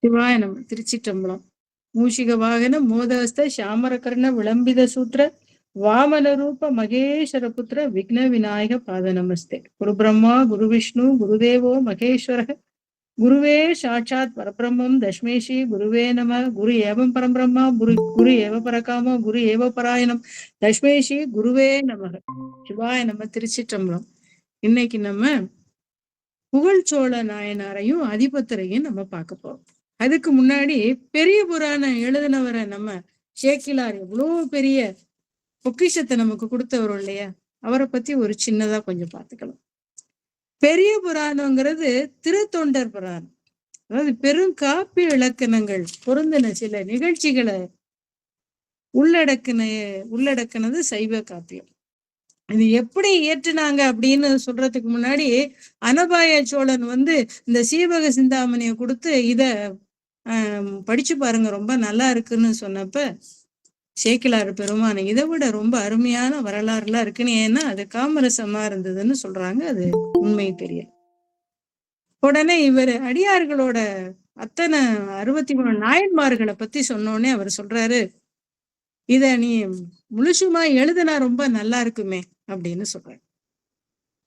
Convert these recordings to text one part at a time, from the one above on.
சிவாய நம. திருச்சிற்றம்பலம். மூஷிக வாகன மோதஸ்த சாமரகர்ண விளம்பித சூத்திர வாமன ரூப மகேஸ்வர புத்திர விக்ன விநாயக பாத நமஸ்தே. குரு பிரம்மா குரு விஷ்ணு குருதேவோ மகேஸ்வர குருவே சாட்சாத் பரபிரம்மம் தஸ்மேஷி குருவே நம. குரு ஏவம் பரம்பிரம்மா குரு ஏவ பரகாமோ குரு ஏவ பராயணம் தஸ்மேஷி குருவே நமக. சிவாய நம. திருச்சிற்றம்பலம். இன்னைக்கு நம்ம புகழ்ச்சோழ நாயனாரையும் அதிபத்தரையும் நம்ம பார்க்க போறோம். அதுக்கு முன்னாடி பெரிய புராணம் எழுதினவரை நம்ம சேக்கிலார் எவ்வளவு பெரிய பொக்கிஷத்தை நமக்கு கொடுத்தவரும் இல்லையா, அவரை பத்தி ஒரு சின்னதா கொஞ்சம் பார்த்துக்கலாம். பெரிய புராணங்கிறது திருத்தொண்டர் புராணம். அதாவது பெரும் காப்பிய இலக்கணங்கள் பொருந்தின சில நிகழ்ச்சிகளை உள்ளடக்கினது சைவ காப்பியம். இது எப்படி இயற்றினாங்க அப்படின்னு சொல்றதுக்கு முன்னாடி அனபாய சோழன் இந்த சீவக சிந்தாமணியை கொடுத்து இத படிச்சு பாருங்க ரொம்ப நல்லா இருக்குன்னு சொன்னப்ப சேக்கிலார் பெருமானை இதை விட ரொம்ப அருமையான வரலாறுலாம் இருக்குன்னு, ஏன்னா அது காமரசமா இருந்ததுன்னு சொல்றாங்க. அது உண்மை தெரியல. உடனே இவர் அடியார்களோட அத்தனை 63 நாயன்மார்களை பத்தி சொன்னோடனே அவர் சொல்றாரு, இத நீ முழுசுமா எழுதுனா ரொம்ப நல்லா இருக்குமே அப்படின்னு சொல்றாரு.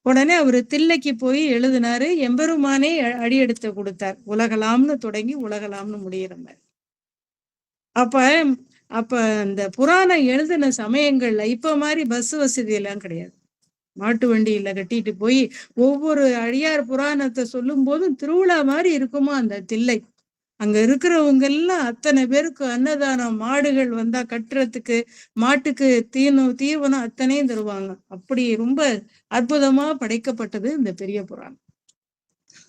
உடனே அவரு தில்லைக்கு போய் எழுதினாரு. எம்பெருமானே அடியெடுத்து கொடுத்தார். உலகலாம்னு தொடங்கி உலகலாம்னு முடிகிற மாதிரி. அப்ப அந்த புராணம் எழுதின சமயங்கள்ல இப்ப மாதிரி பஸ் வசதி எல்லாம் கிடையாது. மாட்டு வண்டியில கட்டிட்டு போய் ஒவ்வொரு அடியார் புராணத்தை சொல்லும் போதும் திருவிழா மாதிரி இருக்குமா அந்த தில்லை. அங்க இருக்கிறவங்க எல்லாம் அத்தனை பேருக்கு அன்னதானம், மாடுகள் வந்தா கட்டுறதுக்கு, மாட்டுக்கு தீவனம் அத்தனையும் தருவாங்க. அப்படி ரொம்ப அற்புதமா படைக்கப்பட்டது இந்த பெரிய புராணம்.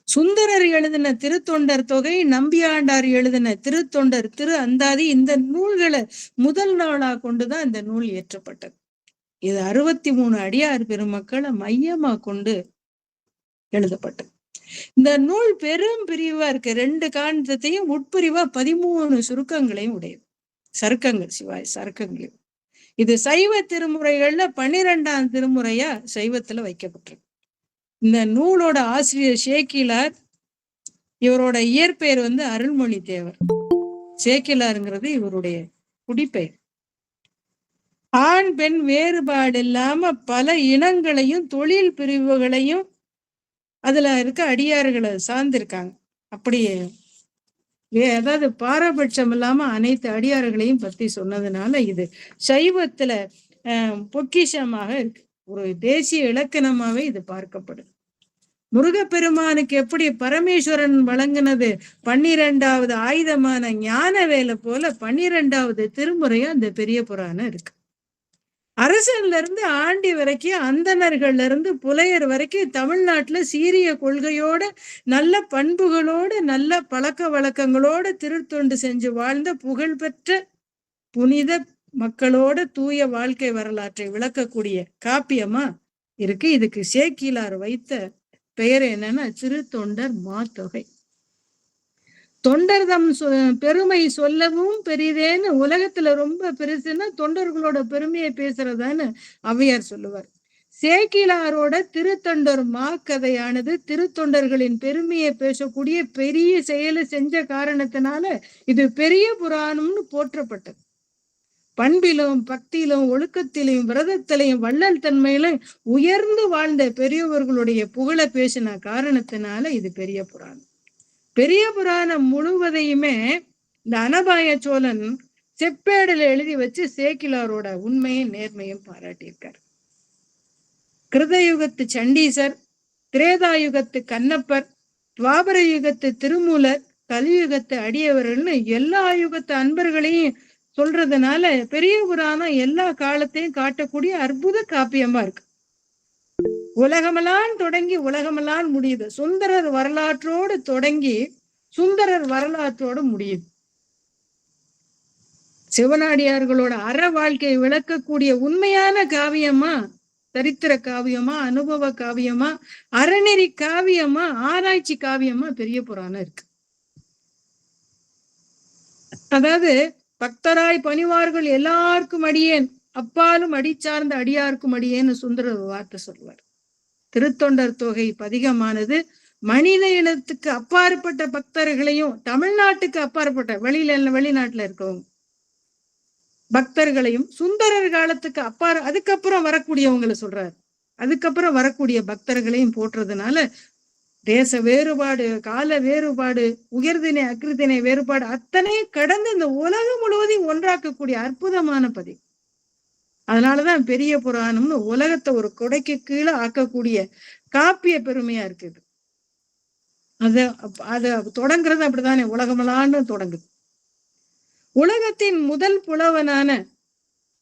சுந்தரர் எழுதின திருத்தொண்டர் தொகை, நம்பியாண்டார் எழுதின திருத்தொண்டர் திரு அந்தாதி, இந்த நூல்களை முதல் நாளா கொண்டுதான் இந்த நூல் இயற்றப்பட்டது. இது 63 அடியார் பெருமக்களை மையமா கொண்டு எழுதப்பட்டது. இந்த நூல் பெரும் பிரிவா இருக்கு. 2 காண்டத்தையும் உட்பிரிவா 13 சுருக்கங்களையும் உடையது. சருக்கங்கள், சிவாய் சருக்கங்களையும். இது சைவ திருமுறைகள்ல 12ஆம் திருமுறையா சைவத்துல வைக்கப்பட்டிருக்கு. இந்த நூலோட ஆசிரியர் சேக்கிலார். இவரோட இயற்பெயர் அருள்மொழி தேவர். சேக்கிலாருங்கிறது இவருடைய குடிப்பெயர். ஆண் பெண் வேறுபாடு இல்லாம பல இனங்களையும் தொழில் பிரிவுகளையும் அதுல இருக்க அடியார்களை சார்ந்திருக்காங்க. அப்படியே அதாவது பாரபட்சம் இல்லாம அனைத்து அடியார்களையும் பத்தி சொன்னதுனால இது சைவத்துல பொக்கிஷமாக இருக்கு. ஒரு தேசிய இலக்கணமாவே இது பார்க்கப்படுது. முருகப்பெருமானுக்கு எப்படி பரமேஸ்வரன் வழங்கினது 12வது ஆயுதமான ஞான வேலை போல 12வது திருமுறையா அந்த பெரிய புராணம் இருக்கு. அரசன்ல இருந்து ஆண்டி வரைக்கும், அந்தணர்கள்ல இருந்து புலையர் வரைக்கும் தமிழ்நாட்டுல சீரிய கொள்கையோட, நல்ல பண்புகளோட, நல்ல பழக்க வழக்கங்களோட திருத்தொண்டு செஞ்சு வாழ்ந்த புகழ்பெற்ற புனித மக்களோட தூய வாழ்க்கை வரலாற்றை விளக்கக்கூடிய காப்பியமா இருக்கு. இதுக்கு சேக்கிலார் வைத்த பெயர் என்னன்னா திருத்தொண்டர் மாத்தொகை. தொண்டர்தம் பெருமை சொல்லவும் பெரிதேன்னு, உலகத்துல ரொம்ப பெருசுன்னா தொண்டர்களோட பெருமையை பேசுறதான்னு ஔவையார் சொல்லுவார். சேக்கிலாரோட திருத்தொண்டர் மாக்கதையானது திருத்தொண்டர்களின் பெருமையை பேசக்கூடிய பெரிய செயலை செஞ்ச காரணத்தினால இது பெரிய புராணம்னு போற்றப்பட்டது. பண்பிலும் பக்தியிலும் ஒழுக்கத்திலையும் விரதத்திலையும் வள்ளல் தன்மையிலும் உயர்ந்து வாழ்ந்த பெரியவர்களுடைய புகழ பேசின காரணத்தினால இது பெரிய புராணம். பெரிய புராணம் முழுவதையுமே இந்த அனபாய சோழன் செப்பேடுல எழுதி வச்சு சேக்கிலாரோட உண்மையும் நேர்மையும் பாராட்டியிருக்கார். கிருதயுகத்து சண்டீசர், திரேதாயுகத்து கண்ணப்பர், துவாபர யுகத்து திருமூலர், கலியுகத்து அடியவர்கள்னு எல்லா யுகத்து அன்பர்களையும் சொல்றதுனால பெரிய புராணம் எல்லா காலத்தையும் காட்டக்கூடிய அற்புத காப்பியமா இருக்கு. உலகமெல்லாம் தொடங்கி உலகமெல்லாம் முடியுது. சுந்தரர் வரலாற்றோடு தொடங்கி சுந்தரர் வரலாற்றோடு முடியுது. சிவனாடியார்களோட அற வாழ்க்கையை விளக்கக்கூடிய உண்மையான காவியமா, சரித்திர காவியமா, அனுபவ காவியமா, அறநெறி காவியமா, ஆராய்ச்சி காவியமா பெரிய புராணம் இருக்கு. அதாவது பக்தராய் பணிவார்கள் எல்லாருக்கும் அடியேன், அப்பாலும் அடி சார்ந்த அடியாருக்கும் அடியேன்னு சுந்தரர் வார்த்தை சொல்வார். திருத்தொண்டர் தொகை பதிகமானது மனித இனத்துக்கு அப்பாற்பட்ட பக்தர்களையும், தமிழ்நாட்டுக்கு அப்பாற்பட்ட வெளிநாட்டுல இருக்கவங்க பக்தர்களையும், சுந்தரர் காலத்துக்கு அதுக்கப்புறம் வரக்கூடியவங்களை சொல்றாரு. அதுக்கப்புறம் வரக்கூடிய பக்தர்களையும் போற்றுறதுனால தேச வேறுபாடு, கால வேறுபாடு, உயர்தினை அக்கிருதினை வேறுபாடு அத்தனை கடந்து இந்த உலகம் முழுவதையும் ஒன்றாக்கக்கூடிய அற்புதமான பதிவு. அதனாலதான் பெரிய புராணம்னு உலகத்தை ஒரு கொடைக்கு கீழே ஆக்கக்கூடிய காப்பிய பெருமையா இருக்குது. அத தொடங்குறது அப்படித்தானே, உலகமலான்னு தொடங்குது. உலகத்தின் முதல் புலவனான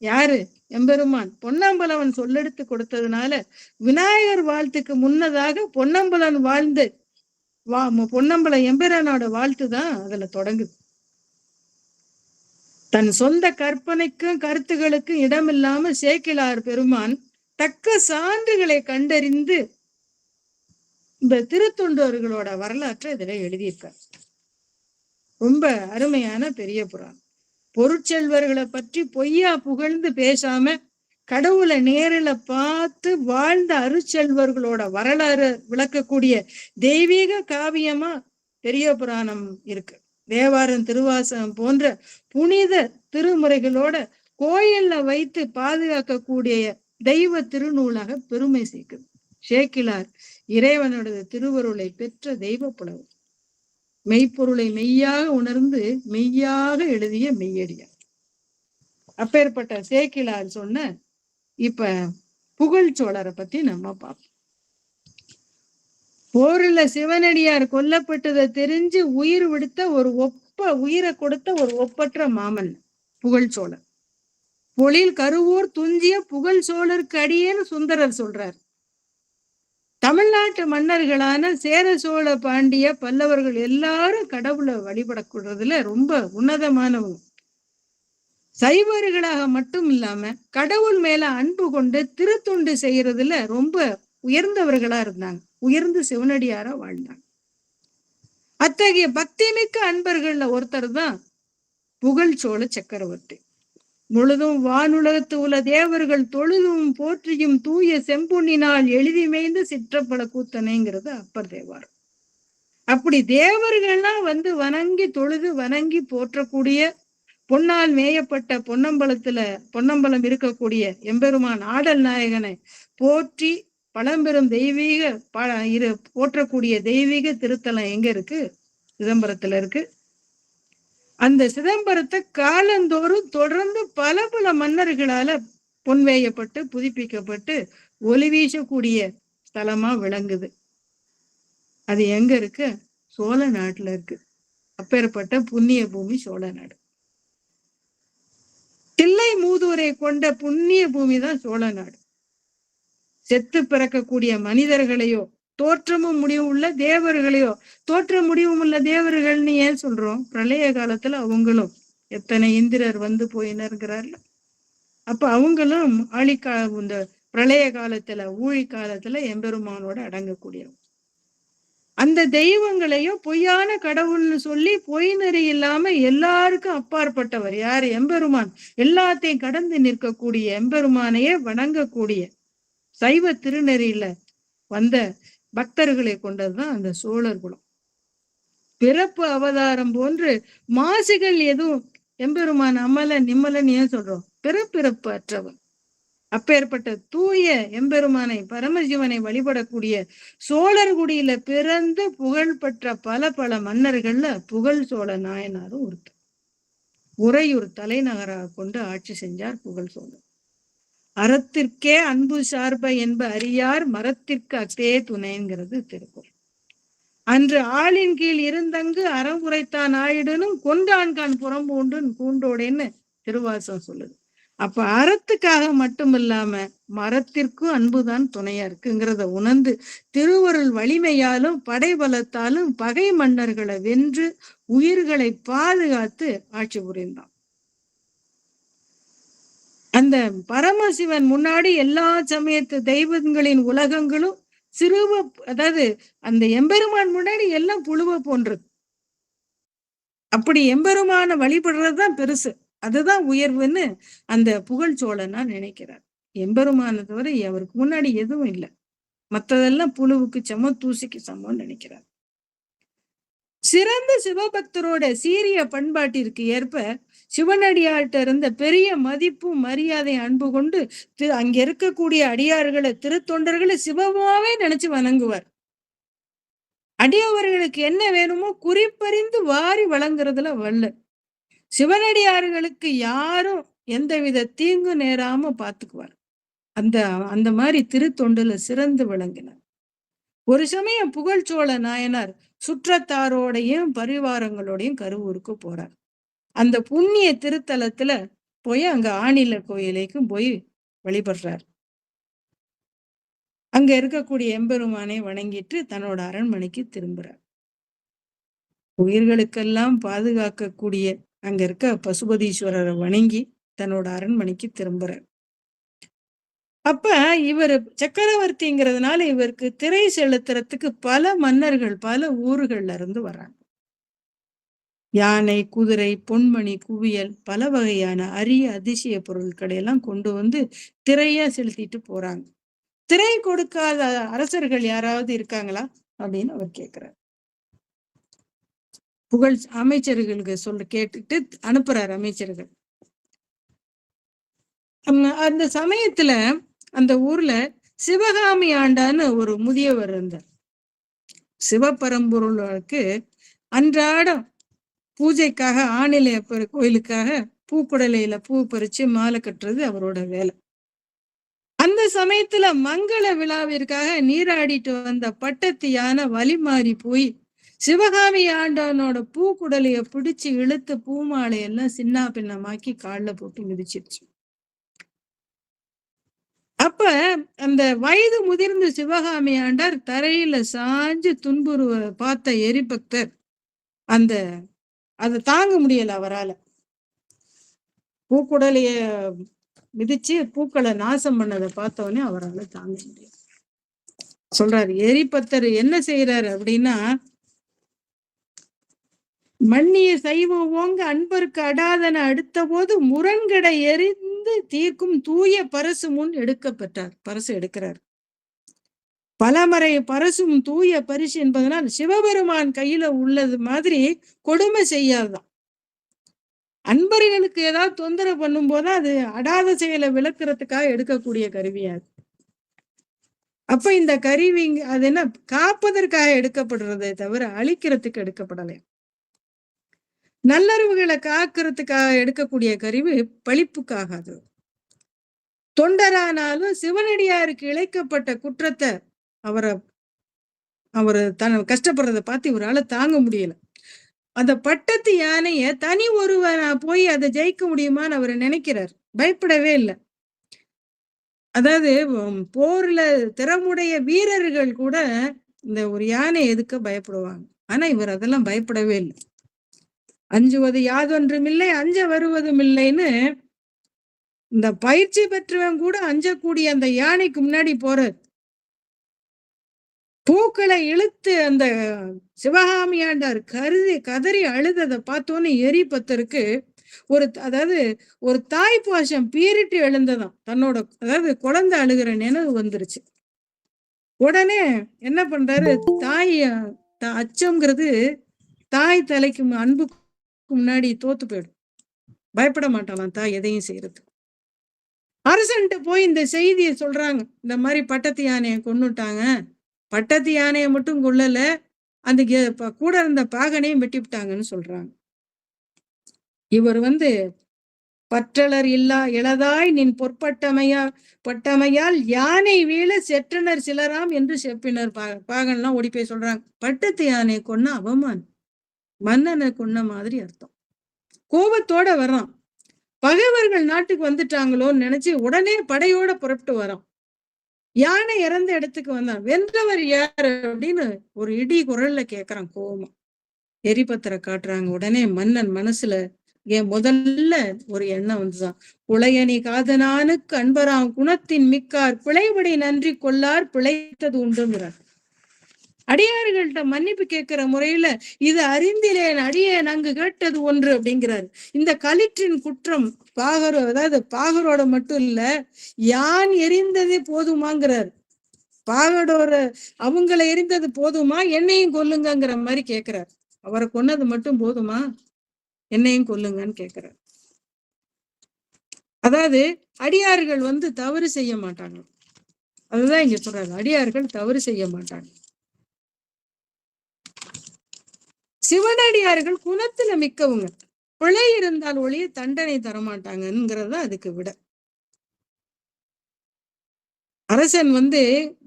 யாரு? எம்பெருமான் பொன்னம்பலவன் சொல்லெடுத்து கொடுத்ததுனால விநாயகர் வாழ்த்துக்கு முன்னதாக பொன்னம்பலன் வாழ்ந்து பொன்னம்பல எம்பெருமானோட வாழ்த்து தான் அதுல தொடங்குது. தன் சொந்த கற்பனைக்கும் கருத்துகளுக்கும் இடமில்லாம சேக்கிழார் பெருமான் தக்க சான்றுகளை கண்டறிந்து இந்த திருத்தொண்டர்களோட வரலாற்றை இதுல எழுதியிருக்கார். ரொம்ப அருமையான பெரிய புராணம். பொருட்செல்வர்களை பற்றி பொய்யா புகழ்ந்து பேசாம கடவுளை நேரில் பார்த்து வாழ்ந்த அருட்செல்வர்களோட வரலாறு விளக்கக்கூடிய தெய்வீக காவியமா பெரிய புராணம் இருக்கு. தேவாரம், திருவாசகம் போன்ற புனித திருமுறைகளோட கோயில்ல வைத்து பாதுகாக்கக்கூடிய தெய்வ திருநூலாக பெருமை சேர்க்குது. சேக்கிழார் இறைவனோட திருவருளை பெற்ற தெய்வ புலவர், மெய்ப்பொருளை மெய்யாக உணர்ந்து மெய்யாக எழுதிய மெய்யடியார். அப்பேற்பட்ட சேக்கிழார் சொன்ன இப்ப புகழ்ச்சோழரை பத்தி நம்ம பார்ப்போம். போரில் சிவனடியார் கொல்லப்பட்டதை தெரிஞ்சு உயிர் விடுத்த உயிரை கொடுத்த ஒரு ஒப்பற்ற மாமன் புகழ்ச்சோழர். பொழில் கருவூர் துஞ்சிய புகழ் சோழருக்கு அடியேன்னு சுந்தரர் சொல்றார். தமிழ்நாட்டு மன்னர்களான சேர, சோழ, பாண்டிய, பல்லவர்கள் எல்லாரும் கடவுளை வழிபடக்கூடதுல ரொம்ப உன்னதமானவங்க. சைவர்களாக மட்டும் இல்லாம கடவுள் மேல அன்பு கொண்டு திருத்தொண்டு செய்யறதுல ரொம்ப உயர்ந்தவர்களா இருந்தாங்க. உயர்ந்து சிவனடியாரா வாழ்ந்தாங்க. அத்தகைய பக்தி மிக்க அன்பர்கள்ல ஒருத்தர் தான் புகழ்ச்சோழ சக்கரவர்த்தி. முழுதும் வானுலகத்து உள்ள தேவர்கள் தொழுதும் போற்றியும் தூய செம்பொன்னினால் எழுதி மேய்ந்து சிற்றப்பட கூத்தனைங்கிறது அப்பர் தேவாரம். அப்படி தேவர்கள்லாம் வணங்கி தொழுது வணங்கி போற்றக்கூடிய பொன்னால் மேயப்பட்ட பொன்னம்பலம் இருக்கக்கூடிய எம்பெருமான் ஆடல் நாயகனை போற்றி பழம்பெரும் தெய்வீக போற்றக்கூடிய தெய்வீக திருத்தலம் எங்க இருக்கு? சிதம்பரத்துல இருக்கு. அந்த சிதம்பரத்தை காலந்தோறும் தொடர்ந்து பல மன்னர்களால பொன்வேயப்பட்டு புதுப்பிக்கப்பட்டு ஒளி வீசக்கூடிய ஸ்தலமா விளங்குது. அது எங்க இருக்கு? சோழ நாட்டுல இருக்கு. அப்பேற்பட்ட புண்ணிய பூமி சோழ நாடு. தில்லை மூதூரை கொண்ட புண்ணிய பூமி தான் சோழ நாடு. செத்து பிறக்கக்கூடிய மனிதர்களையோ தோற்றமும் முடிவும் உள்ள தேவர்களையோ, தோற்ற முடிவும் உள்ள தேவர்கள்னு ஏன் சொல்றோம்? பிரளய காலத்துல அவங்களும் எத்தனை இந்திரர் போயினர்கிறார்ல, அப்ப அவங்களும் இந்த பிரளய காலத்துல ஊழி காலத்துல எம்பெருமானோட அடங்கக்கூடியவங்க. அந்த தெய்வங்களையோ பொய்யான கடவுள்னு சொல்லி பொய் நெறி இல்லாம எல்லாருக்கும் அப்பாற்பட்டவர் யாரு? எம்பெருமான். எல்லாத்தையும் கடந்து நிற்கக்கூடிய எம்பெருமானையே வணங்கக்கூடிய சைவ திருநெறியில வந்த பக்தர்களை கொண்டதுதான் அந்த சோழர் குலம். பிறப்பு அவதாரம் போன்று மாசுகள் எதுவும் எம்பெருமான் அமலன் நிம்மலன் ஏன் சொல்றோம்? பிறப்பிறப்பு அற்றவன். அப்பேற்பட்ட தூய எம்பெருமானை பரமசிவனை வழிபடக்கூடிய சோழர்குடியில பிறந்து புகழ்பெற்ற பல மன்னர்கள்ல புகழ் சோழ நாயனாரும் ஒருத்தர். உறையூர் தலைநகராக கொண்டு ஆட்சி செஞ்சார் புகழ் சோழர். அறத்திற்கே அன்பு சார்ப என்ப அறியார் மரத்திற்கு அத்தே துணைங்கிறது திருக்குறள். அன்று ஆளின் கீழ் இருந்தங்கு அறம் உரைத்தான் ஆயிடனும் கொண்டான்கான் புறம்பூண்டுன் பூண்டோடேன்னு திருவாசகம் சொல்லுது. அப்ப அறத்துக்காக மட்டும் இல்லாம மரத்திற்கும் அன்புதான் துணையா இருக்குங்கிறத உணர்ந்து திருவருள் வலிமையாலும் படைபலத்தாலும் பகை மன்னர்களை வென்று உயிர்களை பாதுகாத்து ஆட்சி புரிந்தான். அந்த பரமசிவன் முன்னாடி எல்லா சமயத்து தெய்வங்களின் உலகங்களும் அதாவது அந்த எம்பெருமான் முன்னாடி எல்லாம் புழுவ போன்றது. அப்படி எம்பெருமான வழிபடுறதுதான் பெருசு, அதுதான் உயர்வுன்னு அந்த புகழ் சோழனா நினைக்கிறார். எம்பெருமான தவிர அவருக்கு முன்னாடி எதுவும் இல்லை. மத்ததெல்லாம் புழுவுக்கு சமம், தூசிக்கு சமம்னு நினைக்கிறார். சிறந்த சிவபக்தரோட சீரிய பண்பாட்டிற்கு ஏற்ப சிவனடியார்கிட்ட இருந்த பெரிய மதிப்பும் மரியாதை அன்பு கொண்டு அங்க இருக்கக்கூடிய அடியார்களை திருத்தொண்டர்களை சிவமாவே நினைச்சு வணங்குவார். அடியவர்களுக்கு என்ன வேணுமோ குறிப்பறிந்து வாரி வழங்குறதுல வல்ல. சிவனடியார்களுக்கு யாரும் எந்தவித தீங்கு நேராம பாத்துக்குவார். அந்த அந்த மாதிரி திருத்தொண்டுல சிறந்து விளங்கினார். ஒரு சமயம் புகழ்ச்சோழ நாயனார் சுற்றத்தாரோடையும் பரிவாரங்களோடையும் கருவூருக்கு போறார். அந்த புண்ணிய திருத்தலத்துல போய் அங்க ஆணில கோயிலைக்கும் போய் வழிபடுறார். அங்க இருக்கக்கூடிய எம்பெருமானை வணங்கிட்டு தன்னோட அரண்மனைக்கு திரும்புறார். உயிர்களுக்கெல்லாம் பாதுகாக்கக்கூடிய அங்க இருக்க பசுபதீஸ்வரரை வணங்கி தன்னோட அரண்மனைக்கு திரும்புறார். அப்ப இவர் சக்கரவர்த்திங்கிறதுனால இவருக்கு திரை செலுத்துறதுக்கு பல மன்னர்கள் பல ஊர்கள்ல இருந்து வர்றாங்க. யானை, குதிரை, பொன்மணி, குவியல், பல வகையான அரிய அதிசய பொருட்களை எல்லாம் கொண்டு வந்து திரையா செலுத்திட்டு போறாங்க. திரை கொடுக்காத அரசர்கள் யாராவது இருக்காங்களா அப்படின்னு அவர் கேட்கிறார். புகழ் அமைச்சர்களுக்கு கேட்டுட்டு அனுப்புறாரு அமைச்சர்கள். அந்த சமயத்துல அந்த ஊர்ல சிவகாமி ஆண்டான்னு ஒரு முதியவர் இருந்தார். சிவபரம்பொருளுக்கு அன்றாடம் பூஜைக்காக ஆணிலையப்பர் கோயிலுக்காக பூக்குடலையில பூ பறிச்சு மாலை கட்டுறது அவரோட வேலை. அந்த சமயத்துல மங்கள விழாவிற்காக நீராடிட்டு வந்த பட்டத்து யானை வழி மாறி போய் சிவகாமி ஆண்டவனோட பூக்குடலைய பிடிச்சு இழுத்து பூமாலையெல்லாம் சின்ன பின்னமாக்கி காலில் போட்டு மிதிச்சிருச்சு. அப்ப அந்த வயது முதிர்ந்த சிவகாமி ஆண்டார் தரையில சாஞ்சு துன்புறுவ பார்த்த எரிபக்தர் அந்த அதை தாங்க முடியல. அவரால் பூக்குடலைய மிதிச்சு பூக்களை நாசம் பண்ணதை பார்த்தவொடனே அவரால் தாங்க முடியல. சொல்றாரு எரிபக்தர் என்ன செய்யறாரு அப்படின்னா, மண்ணிய சைவம் ஓங்க அன்பருக்கு அடாதன அடுத்த போது முரண்கடை எரிந்து தீர்க்கும் தூய பரசு முன் எடுக்கப்பட்டார். பரசு எடுக்கிறார். பலமறை பரசும் தூய பரிசு என்பதனால் சிவபெருமான் கையில உள்ளது மாதிரி கொடுமை செய்யாதுதான். அன்பர்களுக்கு ஏதாவது தொந்தரவு பண்ணும் போது அது அடாத செயலை விளக்குறதுக்காக எடுக்கக்கூடிய கருவியாது. அப்ப இந்த கருவி அது என்ன காப்பதற்காக எடுக்கப்படுறதே தவிர அழிக்கிறதுக்கு எடுக்கப்படலை. நல்லறிவுகளை காக்கிறதுக்காக எடுக்கக்கூடிய கருவி பழிப்புக்காகாது. தொண்டரானாலும் சிவனடியாருக்கு இழைக்கப்பட்ட குற்றத்தை அவரு தன் கஷ்டப்படுறதை பார்த்து இவரால் தாங்க முடியல. அந்த பட்டத்து யானைய தனி ஒருவனா போய் அதை ஜெயிக்க முடியுமான்னு அவர் நினைக்கிறார். பயப்படவே இல்லை. அதாவது போர்ல திறமுடைய வீரர்கள் கூட இந்த ஒரு யானை எதுக்க பயப்படுவாங்க. ஆனா இவர் அதெல்லாம் பயப்படவே இல்லை. அஞ்சுவது யாதொன்றும் இல்லை, அஞ்ச வருவதும் இல்லைன்னு இந்த பயிற்சி பெற்றவன் கூட அஞ்சக்கூடிய அந்த யானைக்கு முன்னாடி போறார். பூக்களை இழுத்து அந்த சிவகாமியாண்டார் கதறி அழுததை பார்த்தோன்னு எரிபக்தருக்கு அதாவது ஒரு தாய் பாசம் பீரிட்டு எழுந்ததாம். தன்னோட அதாவது குழந்தை அழுகிற நினைவு வந்துருச்சு. உடனே என்ன பண்றாரு, தாய் அச்சம்ங்கிறது தாய் தலைக்கு அன்புக்கு முன்னாடி தோத்து போயிடும். பயப்பட மாட்டாளாம் தாய் எதையும் செய்யறது. அரசன்ட்டு போய் இந்த செய்தியை சொல்றாங்க. இந்த மாதிரி பட்டத்து யானையை கொன்னுட்டாங்க. பட்டத்து யானையை மட்டும் கொல்லல, அந்த கூட இருந்த பாகனையும் வெட்டி விட்டாங்கன்னு சொல்றாங்க. இவர் பற்றலர் இல்லா இளதாய் நின் பட்டமையால் யானை வீழ செற்றனர் சிலராம் என்று செப்பினர். பாகன்லாம் ஓடி போய் சொல்றாங்க. பட்டத்து யானையை கொன்ன அவமான், மன்னனை கொன்ன மாதிரி அர்த்தம். கோபத்தோட வர்றான். பகைவர்கள் நாட்டுக்கு வந்துட்டாங்களோன்னு நினைச்சு உடனே படையோட புறப்பட்டு வரான். யானை இறந்த இடத்துக்கு வந்தான். வென்றவர் யாரு அப்படின்னு ஒரு இடி குரல்ல கேக்குறான் கோபமா. எரிபத்திர காட்டுறாங்க. உடனே மன்னன் மனசுல முதல்ல ஒரு எண்ணம் வந்துதான். உளையணி காதனானுக்கு அன்பராம் குணத்தின் மிக்கார் பிழைபடி நன்றி கொள்ளார் பிழைத்தது உண்டுங்கிறார். அடியார்கள்ட்ட மன்னிப்பு கேட்கிற முறையில இது அறிந்திலேன் அடியேன் அங்கு கேட்டது ஒன்று அப்படிங்கிறாரு. இந்த களிற்றின் குற்றம் அதாவது பாகரோட மட்டும் இல்ல, யான் எரிந்ததே போதுமாங்கிறார். பாகடோர அவங்களை எரிந்தது போதுமா, என்னையும் கொல்லுங்கிற மாதிரி கேட்கிறார். அவரை கொன்னது மட்டும் போதுமா, என்னையும் கொல்லுங்கன்னு கேட்கிறார். அதாவது அடியார்கள் தவறு செய்ய மாட்டாங்க. அதுதான் இங்க சொல்றாங்க, அடியார்கள் தவறு செய்ய மாட்டாங்க. சிவனடியார்கள் குணத்துல மிக்கவங்க, பிழை இருந்தால் ஒழிய தண்டனை தரமாட்டாங்கிறது அதுக்கு விட. அரசன்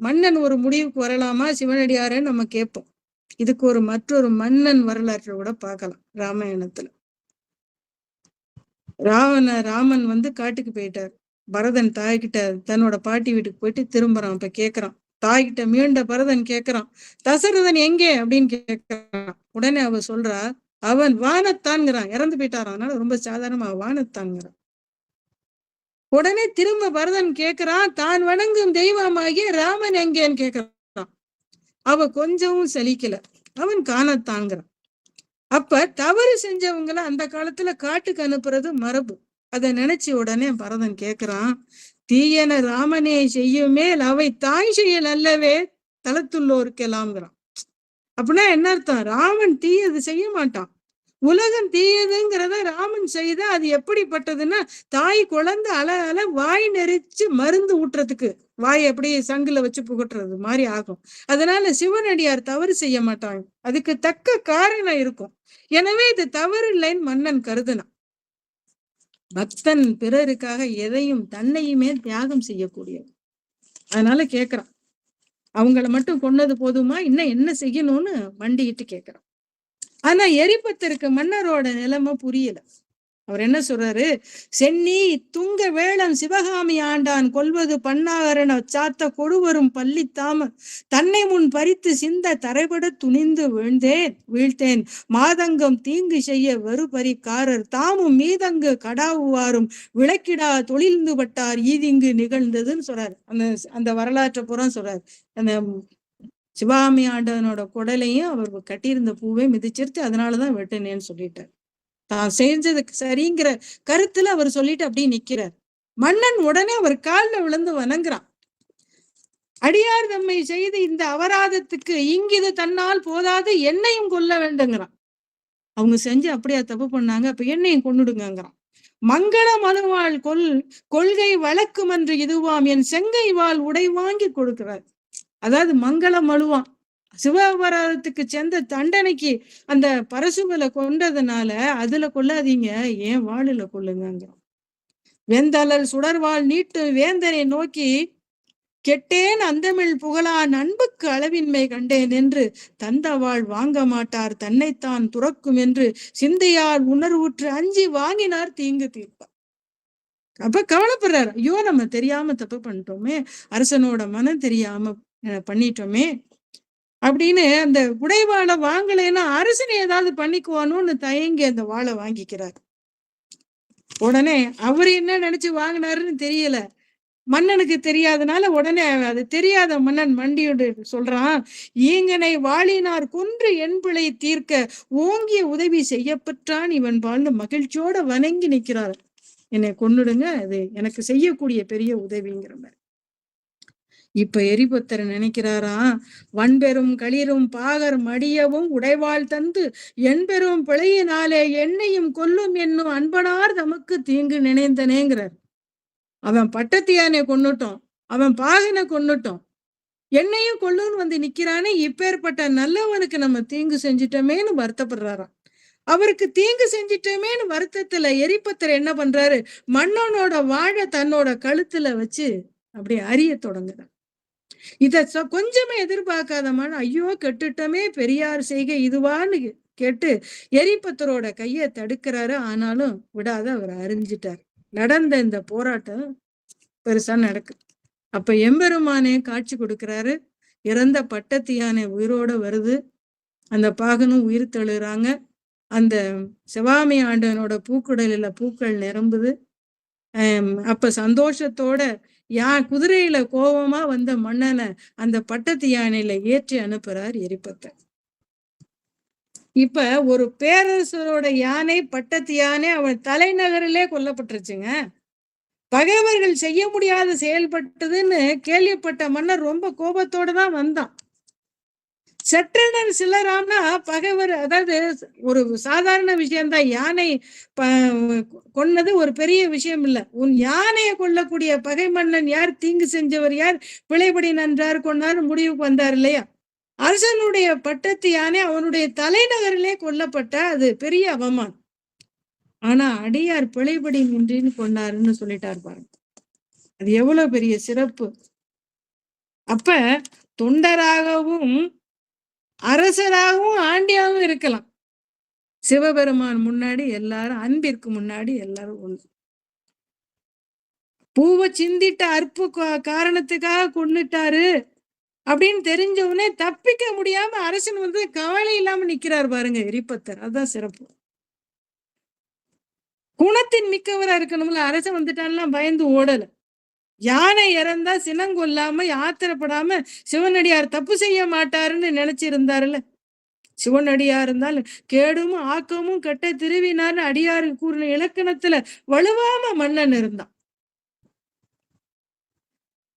மன்னன் ஒரு முடிவுக்கு வரலாமா சிவனடியாரன்னு நம்ம கேட்போம். இதுக்கு ஒரு மற்றொரு மன்னன் வரலாற்றை கூட பார்க்கலாம் ராமாயணத்துல. ராமன் காட்டுக்கு போயிட்டார். பரதன் தாய்கிட்ட தன்னோட பாட்டி வீட்டுக்கு போயிட்டு திரும்புறான். இப்ப கேக்குறான், தாய்கிட்ட மீண்ட பரதன் கேக்குறான், தசரதன் எங்கே அப்படின்னு கேக்குறான். உடனே அவ சொல்றா, அவன் வானத்தான்ங்கிறான், இறந்து போயிட்டாரான். அதனால ரொம்ப சாதாரணமா வானத்தான்ங்கிறான். உடனே திரும்ப பரதன் கேக்குறான், தான் வணங்கும் தெய்வமாகிய ராமன் எங்கேன்னு கேக்குறான். அவ கொஞ்சமும் சலிக்கல, அவன் காணத்தான்ங்கிறான். அப்ப தவறு செஞ்சவங்களை அந்த காலத்துல காட்டுக்கு அனுப்புறது மரபு. அதை நினைச்சு உடனே பரதன் கேக்குறான், தீயன ராமனே செய்யுமேல் அவை தாய் செயல் அல்லவே தளத்துள்ளோருக்கெல்லாம்ங்கிறான். அப்படின்னா என்ன அர்த்தம்? ராமன் தீயது செய்ய மாட்டான், உலகம் தீயதுங்கிறத ராமன் செய்த அது எப்படிப்பட்டதுன்னா, தாய் குழந்தை அல வாய் நெரிச்சு மருந்து ஊட்டுறதுக்கு வாய் அப்படியே சங்குல வச்சு புகட்டுறது மாதிரி ஆகும். அதனால சிவனடியார் தவறு செய்ய மாட்டாங்க, அதுக்கு தக்க காரணம் இருக்கும். எனவே இது தவறு இல்லைன்னு மன்னன் கருதுனான். பக்தன் பிறருக்காக எதையும் தன்னையுமே தியாகம் செய்யக்கூடியது. அதனால கேக்குறான், அவங்கள மட்டும் கொன்னது போதுமா, இன்னும் என்ன செய்யணும்னு மண்டிட்டு கேக்குறான். ஆனா எரிபத்தருக்கு மன்னரோட நிலைமை புரியல. அவர் என்ன சொல்றாரு, சென்னி துங்க வேளம் சிவகாமி ஆண்டான் கொல்வது பண்ணாகரண சாத்த கொடுவரும் பள்ளித்தாம தன்னை முன் பறித்து சிந்த தரைபட துணிந்து வீழ்த்தேன் மாதங்கம் தீங்கு செய்ய வருபரிக்காரர் தாமும் மீதங்கு கடாவுவாரும் விளக்கிடா தொழில்ந்து பட்டார் ஈதிங்கு நிகழ்ந்ததுன்னு சொல்றாரு. அந்த வரலாற்றை புறம் சொல்றாரு. அந்த சிவகாமி ஆண்டவனோட குடலையும் அவர் கட்டியிருந்த பூவை மிதிச்சிருச்சு, அதனாலதான் வெட்டினேன்னு சொல்லிட்டார். தான் செஞ்சதுக்கு சரிங்கிற கருத்துல அவர் சொல்லிட்டு அப்படியே நிக்கிறார். மன்னன் உடனே அவர் காலில் விழுந்து வணங்குறான். அடியார் தம்மை செய்து இந்த அபராதத்துக்கு இங்கிது தன்னால் போதாது, என்னையும் கொல்ல வேண்டுங்கிறான். அவங்க செஞ்சு அப்படியா தப்பு பண்ணாங்க, அப்ப என்னையும் கொன்னுடுங்கிறான். மங்கள மனுவாள் கொள்கை வழக்கு என்று இதுவாம் என் செங்கை வாழ் உடை வாங்கி கொடுக்கிறார். அதாவது மங்கள மழுவான் சிவாபராதத்துக்கு சென்ற தண்டனைக்கு அந்த பரசுகளை கொண்டதுனால அதுல கொள்ளாதீங்க, ஏன் வாழுல கொள்ளுங்க. வெந்தளல் சுடர்வாள் நீட்டு வேந்தனை நோக்கி கெட்டேன் அந்தமிழ் புகழா நண்புக்கு அளவின்மை கண்டேன் என்று தந்தவாள் வாங்க மாட்டார் தன்னைத்தான் துறக்கும் என்று சிந்தையால் உணர்வுற்று அஞ்சி வாங்கினார் தீங்கு தீர்ப்பார். அப்ப கவலைப்படுறாரு, ஐயோ நம்ம தெரியாம தப்பு பண்ணிட்டோமே, அரசனோட மனம் தெரியாம பண்ணிட்டோமே அப்படின்னு. அந்த உடைவாளை வாங்கலைன்னா அரசனை ஏதாவது பண்ணிக்குவானோன்னு தயங்கி அந்த வாழை வாங்கிக்கிறார். உடனே அவரு என்ன நினைச்சு வாங்கினாருன்னு தெரியல, மன்னனுக்கு தெரியாதனால உடனே அது தெரியாத மன்னன் மண்டியோடு சொல்றான், ஈங்கனை வாழினார் கொன்று என் பிழை தீர்க்க ஓங்கிய உதவி செய்யப்பட்டான் இவன் வாழ்ந்து மகிழ்ச்சியோட வணங்கி நிற்கிறார். என்னை கொன்னுடுங்க, அது எனக்கு செய்யக்கூடிய பெரிய உதவிங்கிற மாதிரி. இப்ப எரிபத்தர் நினைக்கிறாராம், வன்பெரும் களிரும் பாகர் மடியவும் உடைவாள் தந்து என்பெரும் பிழையினாலே என்னையும் கொல்லும் என்னும் அன்பனார் தமக்கு தீங்கு நினைந்தனேங்கிறார். அவன் பட்டத்தியானை கொன்னுட்டோம், அவன் பாகனை கொன்னுட்டோம், என்னையும் கொல்லுன்னு நிக்கிறானே, இப்பேற்பட்ட நல்லவனுக்கு நம்ம தீங்கு செஞ்சிட்டோமேன்னு வருத்தப்படுறாராம். அவருக்கு தீங்கு செஞ்சிட்டோமேன்னு வருத்தத்துல எரிபத்தர் என்ன பண்றாரு, மன்னனோட வாழை தன்னோட கழுத்துல வச்சு அப்படி அறிய தொடங்குறார். இத கொஞ்சமே எதிர்பார்க்காதமான ஐயோ கெட்டுட்டமே பெரியார் செய்கை இதுவான்னு கேட்டு எரிபத்தரோட கையை தடுக்கிறாரு. ஆனாலும் விடாத அவர் அறிஞ்சிட்டார். நடந்த இந்த போராட்டம் பெருசா நடக்கு. அப்ப எம்பெருமானே காட்சி கொடுக்கிறாரு. இறந்த பட்டத்து யானை உயிரோட வருது, அந்த பாகனும் உயிர் தழுறாங்க. அந்த சிவாமி ஆண்டவனோட பூக்குடலில பூக்கள் நிரம்புது. அப்ப சந்தோஷத்தோட குதிரையில கோபமா வந்த மன்னனை அந்த பட்டத்து யானையில ஏற்றி அனுப்புறார் எரிபத்தர். இப்ப ஒரு பேரரசரோட யானை பட்டத்து யானை அவன் தலைநகரிலே கொல்லப்பட்டுருச்சுங்க. பகைவர்கள் செய்ய முடியாத செயல்பட்டதுன்னு கேள்விப்பட்ட மன்னர் ரொம்ப கோபத்தோட தான் வந்தான். சற்றென சிலராம்னா பகைவர், அதாவது ஒரு சாதாரண விஷயம்தான், யானை கொன்னது ஒரு பெரிய விஷயம் இல்ல. உன் யானையை கொல்லக்கூடிய பகை மன்னன் யார், தீங்கு செஞ்சவர் யார், பிழைபடி நன்றார் கொண்டார் முடிவுக்கு வந்தார் இல்லையா? அரசனுடைய பட்டத்து யானை அவனுடைய தலைநகரிலே கொல்லப்பட்ட, அது பெரிய அவமானம். ஆனா அடியார் பிழைபடி நின்றின்னு கொண்டாருன்னு சொல்லிட்டார் பாருங்க. அது எவ்வளவு பெரிய சிறப்பு. அப்ப தொண்டராகவும் அரசராகவும் ஆண்டியாகவும் இருக்கலாம். சிவபெருமான் முன்னாடி எல்லாரும், அன்பிற்கு முன்னாடி எல்லாரும் ஒண்ணு. பூவை சிந்திட்ட அற்பு காரணத்துக்காக கொண்டுட்டாரு அப்படின்னு தெரிஞ்சவனே தப்பிக்க முடியாம அரசன் வந்து கவலை இல்லாம நிக்கிறார் பாருங்க எரிபத்தர். அதுதான் சிறப்பு. குணத்தின் மிக்கவரா இருக்கணும்ல. அரசன் வந்துட்டான்லாம் பயந்து ஓடல. யானை இறந்தா சினங்கொல்லாம ஆத்திரப்படாம சிவனடியார் தப்பு செய்ய மாட்டாருன்னு நினைச்சிருந்தாருல்ல. சிவனடியார் இருந்தால் கேடும் ஆக்கமும் கெட்ட திருவினார்னு அடியாரு கூறின இலக்கணத்துல வலுவாம மன்னன் இருந்தான்.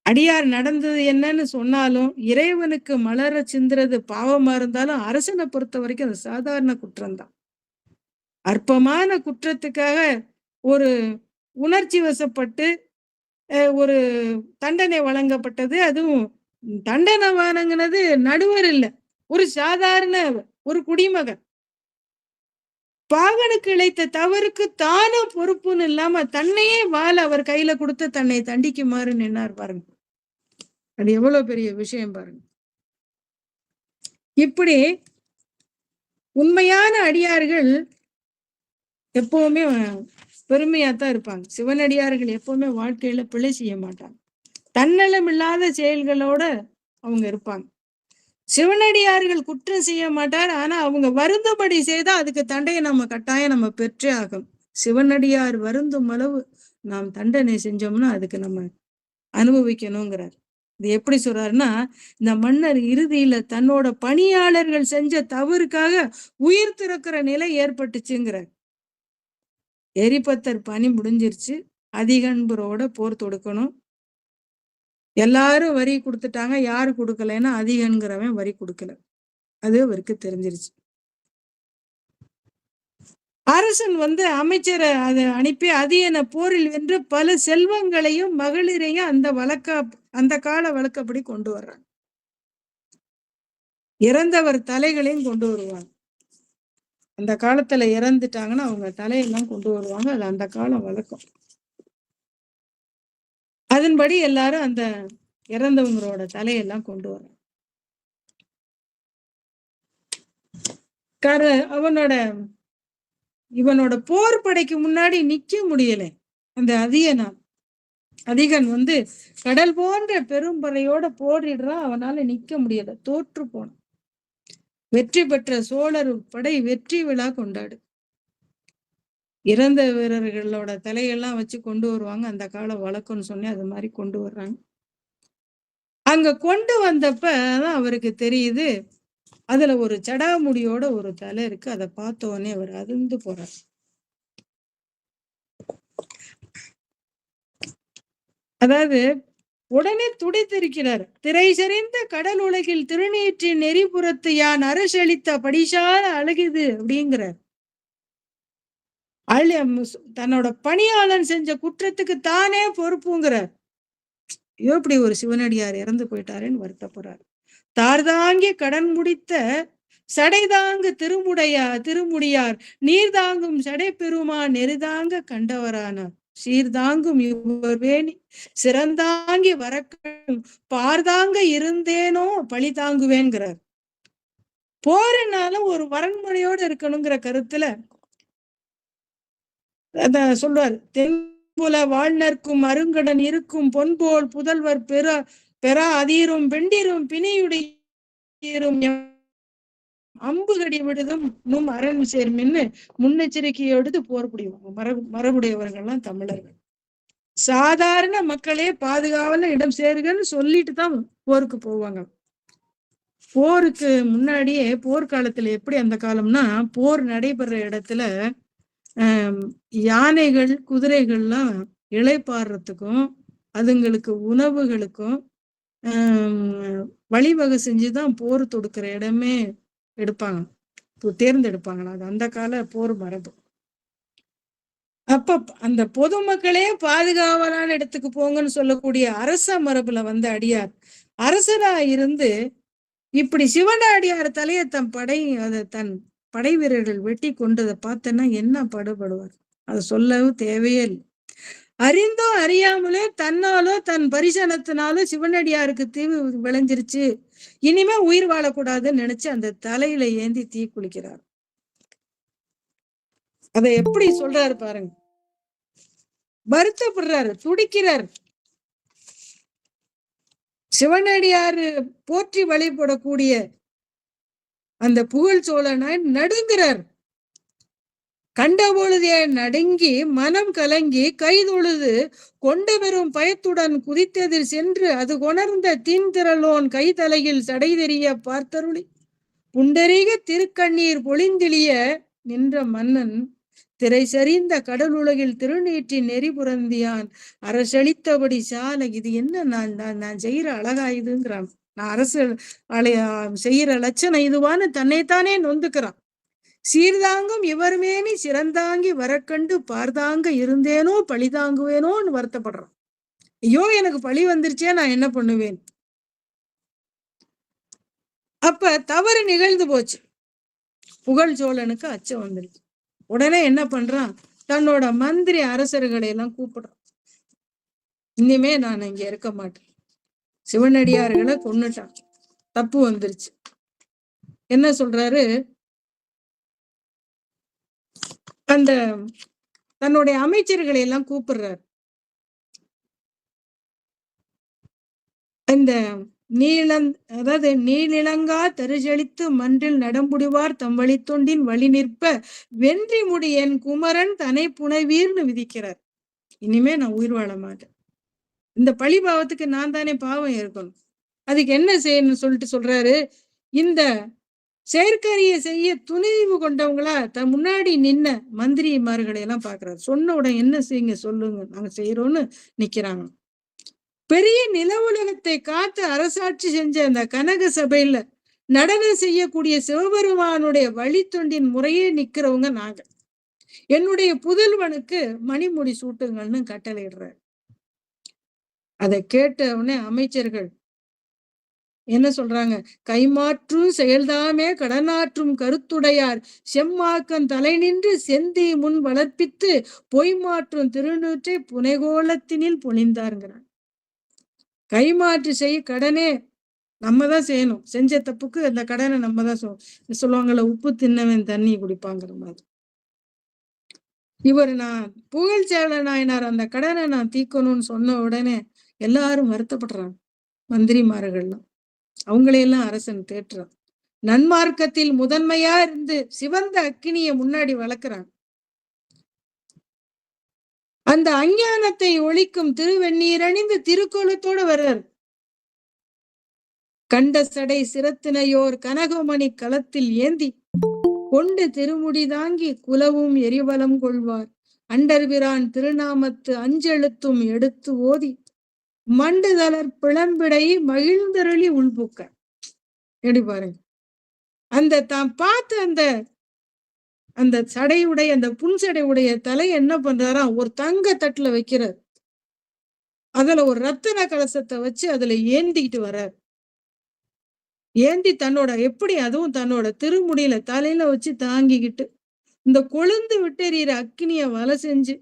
அடியார் நடந்தது என்னன்னு சொன்னாலும் இறைவனுக்கு மலர சிந்துறது பாவமா இருந்தாலும் அரசனை பொறுத்த வரைக்கும் அது சாதாரண குற்றம்தான். அற்பமான குற்றத்துக்காக ஒரு உணர்ச்சி வசப்பட்டு ஒரு தண்டனை வழங்கப்பட்டது. அதுவும் தண்டனை வழங்கினது நடுவர் இல்ல, ஒரு சாதாரண ஒரு குடிமகன். பாகனுக்கு இழைத்த தவறுக்கு தானும் பொறுப்புன்னு இல்லாம தன்னையே வாள் அவர் கையில கொடுத்து தன்னை தண்டிக்குமாறு நின்னார் பாருங்க. அது எவ்வளவு பெரிய விஷயம் பாருங்க. இப்படி உண்மையான அடியார்கள் எப்பவுமே பெருமையாத்தான் இருப்பாங்க. சிவனடியார்கள் எப்பவுமே வாழ்க்கையில பிழை செய்ய மாட்டாங்க. தன்னலம் இல்லாத செயல்களோட அவங்க இருப்பாங்க. சிவனடியார்கள் குற்றம் செய்ய மாட்டார். ஆனா அவங்க வருந்தபடி செய்தா அதுக்கு தண்டையை நம்ம கட்டாயம் நம்ம பெற்றே ஆகும். சிவனடியார் வருந்தும் அளவு நாம் தண்டனை செஞ்சோம்னா அதுக்கு நம்ம அனுபவிக்கணுங்கிறார். இது எப்படி சொல்றாருன்னா, இந்த மன்னர் இறுதியில தன்னோட பணியாளர்கள் செஞ்ச தவறுக்காக உயிர் திறக்கிற நிலை ஏற்பட்டுச்சுங்கிறார். எரிபத்தர் பணி முடிஞ்சிருச்சு. அதிகன்பரோட போர் தொடுக்கணும். எல்லாரும் வரி கொடுத்துட்டாங்க. யாரு கொடுக்கலைன்னா அதிகன்கிறவன் வரி கொடுக்கல. அது அவருக்கு தெரிஞ்சிருச்சு. அரசன் வந்து அமைச்சரை அதை அனுப்பி அதியன போரில் வென்று பல செல்வங்களையும் மகளிரையும் அந்த கால வழக்கப்படி கொண்டு வர்றாங்க. இறந்தவர் தலைகளையும் கொண்டு வருவாங்க. அந்த காலத்துல இறந்துட்டாங்கன்னா அவங்க தலையெல்லாம் கொண்டு வருவாங்க. அது அந்த காலம் வழக்கம். அதன்படி எல்லாரும் அந்த இறந்தவங்களோட தலையெல்லாம் கொண்டு வர்றாங்க. இவனோட போர் படைக்கு முன்னாடி நிக்க முடியல அந்த அதிகன் வந்து கடல் போன்ற பெரும்படையோட போரிடுறான். அவனால நிக்க முடியல, தோற்று போனான். வெற்றி பெற்ற சோழர் படை வெற்றி விழா கொண்டாடு. இறந்த வீரர்களோட தலையெல்லாம் வச்சு கொண்டு வருவாங்க. அந்த கால வழக்கம்னு சொன்னேன், அது மாதிரி கொண்டு வர்றாங்க. அங்க கொண்டு வந்தப்பதான் அவருக்கு தெரியுது அதுல ஒரு ஜடாமுடியோட ஒரு தலை இருக்கு. அதை பார்த்த உடனே அவர் அதிர்ந்து போறார். அதாவது உடனே துடித்திருக்கிறார். திரை சரிந்த கடல் உலகில் திருநீற்றின் நெறிபுறத்து யான் அரசளித்த படிசால அழகுது அப்படிங்கிறார். தன்னோட பணியாளன் செஞ்ச குற்றத்துக்கு தானே பொறுப்புங்கிறார். எப்படி ஒரு சிவனடியார் இறந்து போயிட்டாருன்னு வருத்தப்படுறார். தார்தாங்கி கடன் முடித்த சடைதாங்கு திருமுடியார் நீர் தாங்கும் சடை பெருமா நெறிதாங்க கண்டவரானார். சீர்தாங்கும் இவர் வேணி சிறந்தாங்கி வரக்கும் பார்தாங்க இருந்தேனோ பழி தாங்குவேன்கிறார். போறனாலும் ஒரு வரன்முறையோடு இருக்கணுங்கிற கருத்துல அத சொல்றார். தென்புல வாழ்நர்க்கும் அருங்கடன் இருக்கும் பொன்போல் புதல்வர் பெறா அதீரும் பெண்டிரும் பிணியுடையும் அம்புகடி விடுதும் நும் அரண் சேர்மின்னு முன்னெச்சரிக்கையோடு போர் புரிவாங்க. மரபுடையவர்கள்லாம் தமிழர்கள். சாதாரண மக்களே பாதுகாவல இடம் சேருகன்னு சொல்லிட்டு தான் போருக்கு போவாங்க. போருக்கு முன்னாடியே போர்க்காலத்துல எப்படி அந்த காலம்னா, போர் நடைபெற இடத்துல யானைகள் குதிரைகள்லாம் இளைப்பாறுறதுக்கும் அதுங்களுக்கு உணவுகளுக்கும் வழிவகை செஞ்சுதான் போர் தொடுக்கிற இடமே எடுப்பாங்க, தேர்ந்தெடுப்பாங்களா. அது அந்த கால போர் மரபு. அப்ப அந்த பொதுமக்களே பாதுகாவலான இடத்துக்கு போங்கன்னு சொல்லக்கூடிய அரச மரபுல வந்த அடியார் அரசரா இருந்து இப்படி சிவனாடியார் தலையை தன் படை வீரர்கள் வெட்டி கொண்டதை பார்த்தேன்னா என்ன படுபடுவார், அதை சொல்லவும் தேவையே இல்லை. அறிந்தோ அறியாமலே தன்னாலோ தன் பரிசனத்தினாலோ சிவனடியாருக்கு தீவு விளைஞ்சிருச்சு, இனிமே உயிர் வாழக்கூடாதுன்னு நினைச்சு அந்த தலையில ஏந்தி தீ குளிக்கிறார். அதை எப்படி சொல்றாரு பாருங்க, வருத்தப்படுறாரு, துடிக்கிறார். சிவனடியாரு போற்றி வழிபடக்கூடிய அந்த புகழ் சோழனாய் நடுங்கிறார். கண்ட பொழுதே நடுங்கி மனம் கலங்கி கைதொழுது கொண்டு பெறும் பயத்துடன் குதித்ததில் சென்று அது கொணர்ந்த தீன்திரளோன் கைதலையில் சடை தெரிய பார்த்தருளி புண்டரீக திருக்கண்ணீர் பொழிந்திலிய நின்ற மன்னன் திரை சரிந்த கடல் உலகில் திருநீற்றி நெறி புரந்தியான் அரசளித்தபடி சால. இது என்ன நான் செய்யற அழகா இதுங்கிறான், நான் அரசு செய்யற லட்சணம் இதுவான்னு தன்னைத்தானே நொந்துக்கிறான். சீர்தாங்கும் இவர்மேனி சிறந்தாங்கி வரக்கண்டு பார்தாங்க இருந்தேனோ பழி தாங்குவேனோன்னு வருத்தப்படுறான். ஐயோ எனக்கு பழி வந்துருச்சே, நான் என்ன பண்ணுவேன். அப்ப தவறு நிகழ்ந்து போச்சு, புகழ் சோழனுக்கு அச்சம் வந்துருச்சு. உடனே என்ன பண்றான், தன்னோட மந்திரி அரசர்களை எல்லாம் கூப்பிடுறான். இனிமே நான் இங்க இருக்க மாட்டேன், சிவனடியார்களை கொன்னுட்டான், தப்பு வந்துருச்சு. என்ன சொல்றாரு, அந்த தன்னுடைய அமைச்சர்களை எல்லாம் கூப்பிடுறார். இந்த அதாவது நீளிலங்கா தருஜளித்து மன்றில் நடம்புடிவார் தம் வழி தொண்டின் வழி நிற்ப வென்றி முடி என் குமரன் தனை புனைவீர்னு விதிக்கிறார். இனிமே நான் உயிர் வாழ மாட்டேன், இந்த பழி பாவத்துக்கு நான் தானே பாவம் இருக்கணும், அதுக்கு என்ன செய்யணும்னு சொல்லிட்டு சொல்றாரு. இந்த செயற்கரிய செய்ய துணிவு கொண்டவங்களா தன் முன்னாடி நின்ன மந்திரிமார்களை எல்லாம் பாக்குறாரு. சொன்ன உடனே என்ன செய்யுங்க சொல்லுங்க, நாங்க செய்யறோம்னு நிக்கிறாங்க. பெரிய நில உலகத்தை காத்து அரசாட்சி செஞ்ச அந்த கனக சபையில நடனம் செய்யக்கூடிய சிவபெருமானுடைய வழித்தொண்டின் முறையே நிக்கிறவங்க நாங்க, என்னுடைய புதல்வனுக்கு மணிமுடி சூட்டுங்கள்னு கட்டளையிடுறாரு. அதை கேட்ட உடனே அமைச்சர்கள் என்ன சொல்றாங்க, கைமாற்றும் செயல்தாமே கடனாற்றும் கருத்துடையார் செம்மாக்கம் தலை நின்று செந்தி முன் வளர்ப்பித்து பொய் மாற்றும் திருநூற்றை புனைகோலத்தினில் பொழிந்தாருங்கிறார். கைமாற்று செய் கடனே நம்ம தான் செய்யணும், செஞ்ச தப்புக்கு அந்த கடனை நம்ம தான் சொல்லுவாங்கல்ல, உப்பு தின்னவன் தண்ணி குடிப்பாங்கிற மாதிரி. இவர் நான் புகழ் சேல நாயனார் அந்த கடனை நான் தீக்கணும்னு சொன்ன உடனே எல்லாரும் வருத்தப்படுறாங்க, மந்திரிமார்கள்லாம். அவங்களையெல்லாம் அரசன் தேற்றுறான். நன்மார்க்கத்தில் முதன்மையா இருந்து சிவந்த அக்கினிய முன்னாடி வளர்க்கிறான். அந்த அஞ்ஞானத்தை ஒழிக்கும் திருவெண்ணீர் அணிந்து திருக்கோலத்தோடு வர்றார். கண்ட சடை சிரத்தினையோர் கனகமணி களத்தில் ஏந்தி கொண்டு திருமுடி தாங்கி குலவும் எரிவலம் கொள்வார் அண்டர்பிரான் திருநாமத்து அஞ்செழுத்தும் எடுத்து ஓதி மண்டுதலர் பிளம்பிடை மகிழ்ந்தருளி உள்புக்க. எப்படி பாருங்க, அந்த தான் பார்த்து அந்த சடையுடைய அந்த புன்சடையுடைய தலை என்ன பண்றாரா, ஒரு தங்க தட்டுல வைக்கிறார், அதுல ஒரு ரத்தின கலசத்தை வச்சு அதுல ஏந்திக்கிட்டு வர்றார். ஏந்தி தன்னோட எப்படி அதுவும் தன்னோட திருமுடியில தலையில வச்சு தாங்கிக்கிட்டு இந்த கொழுந்து விட்டெறிகிற அக்கினிய வலை செஞ்சு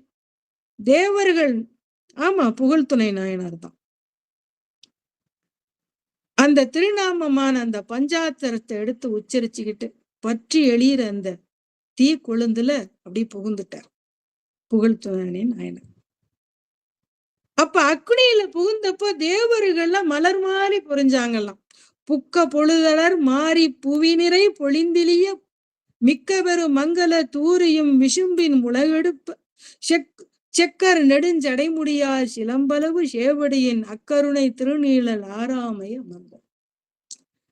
தேவர்கள், ஆமா புகழ்துணை நாயனார் தான், அந்த திருநாமமான அந்த பஞ்சாத்தரத்தை எடுத்து உச்சரிச்சுக்கிட்டு பற்றி எளிகிற அந்த தீ கொழுந்துல அப்படி புகுந்துட்டார் புகழ்துணை நாயனார். அப்ப அக்னியில புகுந்தப்போ தேவர்கள்லாம் மலர் மாறி பொறிஞ்சாங்கலாம். புக்க பொழுதலர் மாறி புவி நிறை பொழிந்திலிய மிக்க பெரும் மங்கள தூரியும் விசும்பின் முளகெடுப்ப செக்கர் நெடுஞ்சடைமுடியார் சிலம்பளவு சேவடியின் அக்கருணை திருநீழல் ஆறாமைய மங்கள்.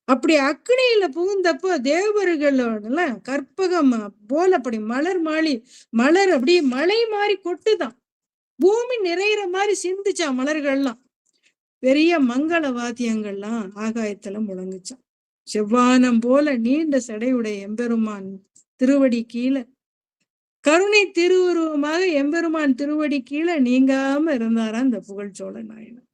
அப்படி அக்னியில புகுந்தப்போ தேவர்களோட கற்பகம் போல அப்படி மலர் மாறி மலர் அப்படி மலை மாறி கொட்டுதான். பூமி நிறையிற மாதிரி சிந்துச்சான் மலர்கள்லாம். பெரிய மங்கள வாத்தியங்கள்லாம் ஆகாயத்துல முழங்குச்சான். செவ்வானம் போல நீண்ட சடையுடைய எம்பெருமான் திருவடி கீழே, கருணை திருவுருவமாக எம்பெருமான் திருவடி கீழே நீங்காம இருந்தாரா இந்த புகழ்ச்சோழ நாயனார்.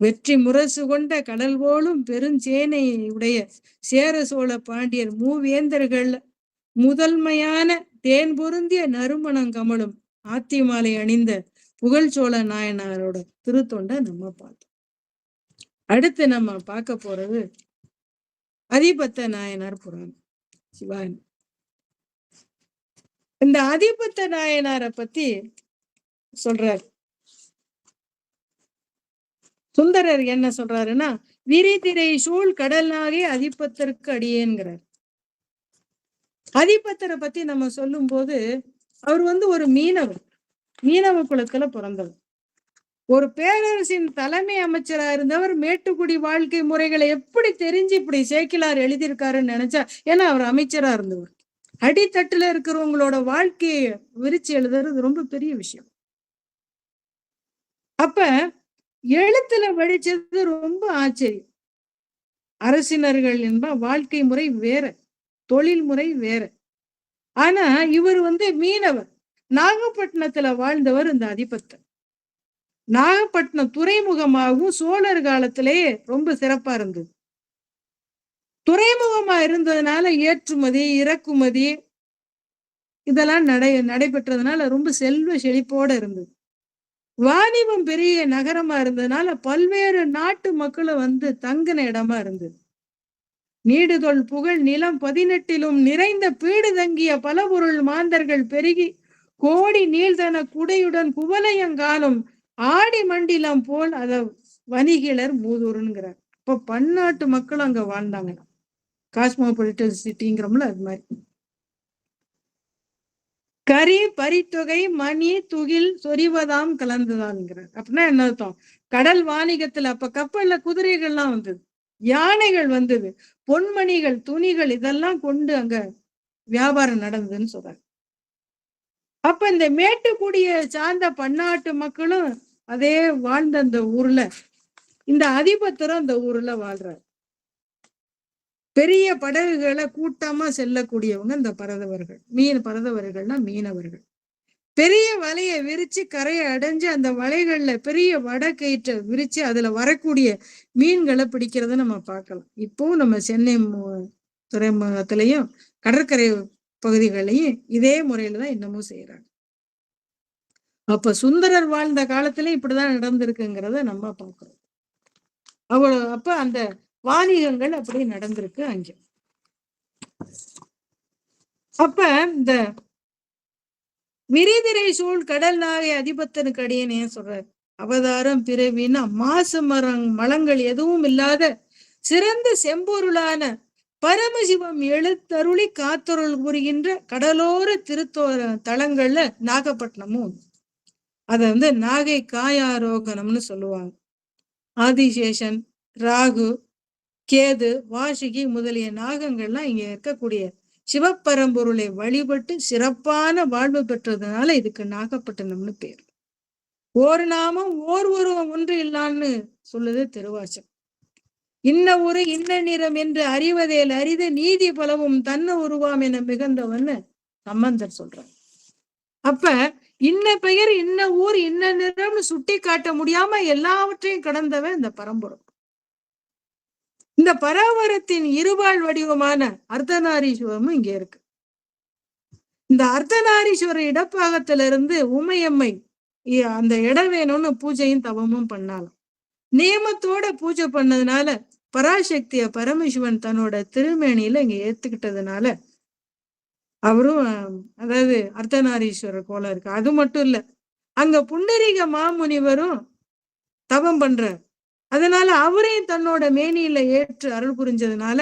வெற்றி முரசு கொண்ட கடல் போலும் பெருஞ்சேனை உடைய சேர சோழ பாண்டியர் மூவேந்தர்கள் முதன்மையான தேன் பொருந்திய நறுமணம் கமலும் ஆத்திமாலை அணிந்த புகழ்ச்சோழ நாயனாரோட திருத்தொண்டை நம்ம பார்த்தோம். அடுத்து நம்ம பார்க்க போறது அதிபத்த நாயனார் புராணம். சிவான் இந்த அதிபத்த நாயனாரை பத்தி சொல்றார். சுந்தரர் என்ன சொல்றாருன்னா, விரிதிரை சூழ் கடல்நாகே அதிபத்தருக்கு அடியேன்கிறார். அதிபத்தரை பத்தி நம்ம சொல்லும் போது அவர் ஒரு மீனவ குலத்துல பிறந்தவர். ஒரு பேரரசின் தலைமை அமைச்சரா இருந்தவர். மேட்டுக்குடி வாழ்க்கை முறைகளை எப்படி தெரிஞ்சு இப்படி சேக்கிலார் எழுதியிருக்காருன்னு நினைச்சா, ஏன்னா அவர் அமைச்சரா இருந்தவர். அடித்தட்டுல இருக்கிறவங்களோட வாழ்க்கையை விரிச்சு எழுதுறது ரொம்ப பெரிய விஷயம். அப்ப எழுத்துல வடிச்சது ரொம்ப ஆச்சரியம். அரசினர்கள் என்ப வாழ்க்கை முறை வேற, தொழில் முறை வேற. ஆனா இவர் மீனவர். நாகப்பட்டினத்துல வாழ்ந்தவர் இந்த அதிபத்தர். நாகப்பட்டினம் துறைமுகமாகவும் சோழர் காலத்திலேயே ரொம்ப சிறப்பா இருந்தது. துறைமுகமா இருந்ததுனால ஏற்றுமதி இறக்குமதி இதெல்லாம் நடைபெற்றதுனால ரொம்ப செல்வ செழிப்போட இருந்தது. வாணிபம் பெரிய நகரமா இருந்ததுனால பல்வேறு நாட்டு மக்களும் தங்கின இடமா இருந்தது. நீடுதொல் புகழ் நிலம் 18லும் நிறைந்த பீடு தங்கிய பல பொருள் மாந்தர்கள் பெருகி கோடி நீள்தன குடையுடன் குவலையங்காலும் ஆடி மண்டிலம் போல் அத வணிகிலர் மூதூருங்கிறார். இப்ப பன்னாட்டு மக்கள் அங்க வாழ்ந்தாங்க. காஸ்மோபாலிட்டன் சிட்டிங்கிறோம்ல, அது மாதிரி. கரி பரித்தொகை மணி துகில் சொரிவதாம் கலந்துதான்ங்கிறார். அப்படின்னா என்ன அர்த்தம்? கடல் வாணிகத்துல அப்ப கப்பல்ல குதிரைகள்லாம் வந்தது, யானைகள் வந்தது, பொன்மணிகள் துணிகள் இதெல்லாம் கொண்டு அங்க வியாபாரம் நடந்ததுன்னு சொல்றாரு. அப்ப இந்த மேட்டுக்குடிய சார்ந்த பன்னாட்டு மக்களும் அதே வாழ்ந்த அந்த ஊர்ல இந்த அதிபத்தரும் அந்த ஊர்ல வாழ்றாரு. பெரிய படகுகளை கூட்டமா செல்லக்கூடியவங்க இந்த பரதவர்கள். பரதவர்கள்னா மீனவர்கள். பெரிய வலையை விரிச்சு கரையை அடைஞ்சு அந்த வலைகள்ல பெரிய வடக்கயிற்றை விரிச்சு அதுல வரக்கூடிய மீன்களை பிடிக்கிறத நம்ம பார்க்கலாம். இப்பவும் நம்ம சென்னை துறைமுகத்திலையும் கடற்கரை பகுதிகளையும் இதே முறையில தான் இன்னமும் செய்யறாங்க. அப்ப சுந்தரர் வாழ்ந்த காலத்துல இப்படிதான் நடந்திருக்குங்கிறத நம்ம பார்க்கிறோம். அப்ப அந்த வாணிகங்கள் அப்படி நடந்திருக்கு அங்க. அப்ப இந்த விரிதிரை சூழ் கடல் நாகை அதிபத்தனுக்கு அடியேன்னு ஏன் சொல்றாரு? அவதாரம் பிறவின்னா மாசு மலங்கள் எதுவும் இல்லாத சிறந்த செம்பொருளான பரமசிவம் எழுத்தருளி காத்தருள் புரிகின்ற கடலோர தலங்கள்ல நாகப்பட்டினமும் அத நாகை காயாரோகணம்னு சொல்லுவாங்க. ஆதிசேஷன், ராகு, கேது, வாசுகி முதலிய நாகங்கள்லாம் இங்க இருக்கக்கூடிய சிவப்பரம்பொருளை வழிபட்டு சிறப்பான வாழ்வு பெற்றதுனால இதுக்கு நாகப்பட்டினம்னு பேர். ஒரு நாமம் ஓர் உருவம் ஒன்று இல்லான்னு சொல்லுது திருவாசகம். இன்ன ஒரு இன்ன நிறம் என்று அறிவதேல் அரிது நீதி பலவும் தன்ன உருவாம் என மிகுந்தவன்னு சம்பந்தர் சொல்றார். அப்ப இன்ன பெயர் இன்ன ஊர் இன்ன நிறம்னு சுட்டி காட்ட முடியாம எல்லாவற்றையும் கடந்தவன் இந்த பரம்பொருள். இந்த பராவரத்தின் இருபால் வடிவமான அர்த்தநாரீஸ்வரமும் இங்க இருக்கு. இந்த அர்த்தநாரீஸ்வர இடப்பாகத்திலிருந்து உமையம்மை அந்த இடம் வேணும்னு பூஜையும் தவமும் பண்ணாலும் நியமத்தோட பூஜை பண்ணதுனால பராசக்திய பரமசிவன் தன்னோட திருமேனியில இங்க ஏத்துக்கிட்டதுனால அவரும் அதாவது அர்த்தநாரீஸ்வரர் போல இருக்கு. அது மட்டும் இல்ல, அங்க புண்டரீக மாமுனிவரும் தவம் பண்றார். அதனால அவரையும் தன்னோட மேனியில ஏற்று அருள் புரிஞ்சதுனால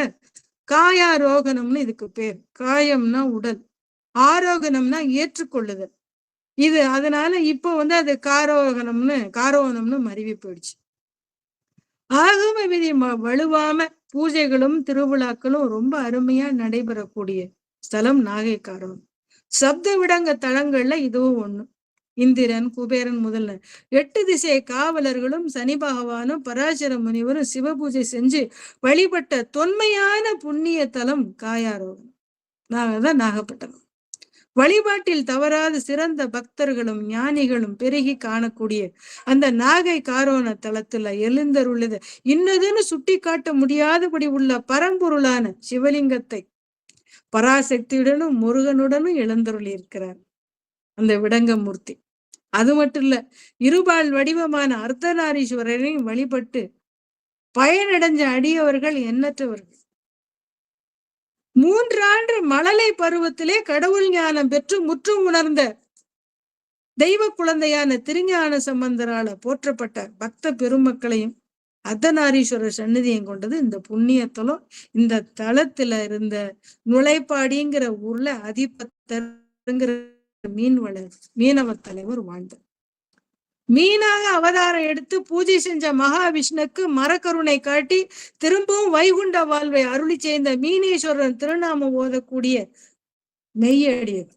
காயாரோகணம்னு இதுக்கு பேர். காயம்னா உடல், ஆரோகணம்னா ஏற்றுக்கொள்ளுதல். இது அதனால இப்போ அது காரோகணம்னு மருவி போயிடுச்சு. ஆகம விதி வலுவாம பூஜைகளும் திருவிழாக்களும் ரொம்ப அருமையா நடைபெறக்கூடிய ஸ்தலம் நாகை காரோகம். சப்த விடங்க தலங்கள்ல இதுவும் ஒண்ணு. இந்திரன், குபேரன் முதல்ல 8 திசை காவலர்களும் சனி பகவானும் பராசர முனிவரும் சிவபூஜை செஞ்சு வழிபட்ட தொன்மையான புண்ணிய தலம் காயாரோகம். அதான் நாகப்பட்டினம். வழிபாட்டில் தவறாத சிறந்த பக்தர்களும் ஞானிகளும் பெருகி காணக்கூடிய அந்த நாகை காரோண தலத்துல எழுந்தருள்ளது இன்னதுன்னு சுட்டி காட்ட முடியாதபடி உள்ள பரம்பொருளான சிவலிங்கத்தை பராசக்தியுடனும் முருகனுடனும் எழுந்தருளி இருக்கிறார் அந்த விடங்கமூர்த்தி. அது மட்டும் இல்ல, இருபால் வடிவமான அர்த்தநாரீஸ்வரரையும் வழிபட்டு பயனடைஞ்ச அடியவர்கள் எண்ணற்றவர்கள். 3 ஆண்டு மழலை பருவத்திலே கடவுள் ஞானம் பெற்று முற்றும் உணர்ந்த தெய்வ குழந்தையான திருஞான சம்பந்தரால போற்றப்பட்ட பக்த பெருமக்களையும் அர்த்தநாரீஸ்வரர் சந்நிதியம் கொண்டது இந்த புண்ணியத்தலம். இந்த தலத்துல இருந்த நுழைப்பாடிங்கிற ஊர்ல அதிபத்தருங்கிற மீனவ தலைவர் வாழ்ந்தார். மீனாக அவதாரம் எடுத்து பூஜை செஞ்ச மகாவிஷ்ணுக்கு மரக்கருணை காட்டி திரும்பவும் வைகுண்ட வாழ்வை அருளி செய்த மீனேஸ்வரன் திருநாமம் ஓதக்கூடிய மெய்யடியது.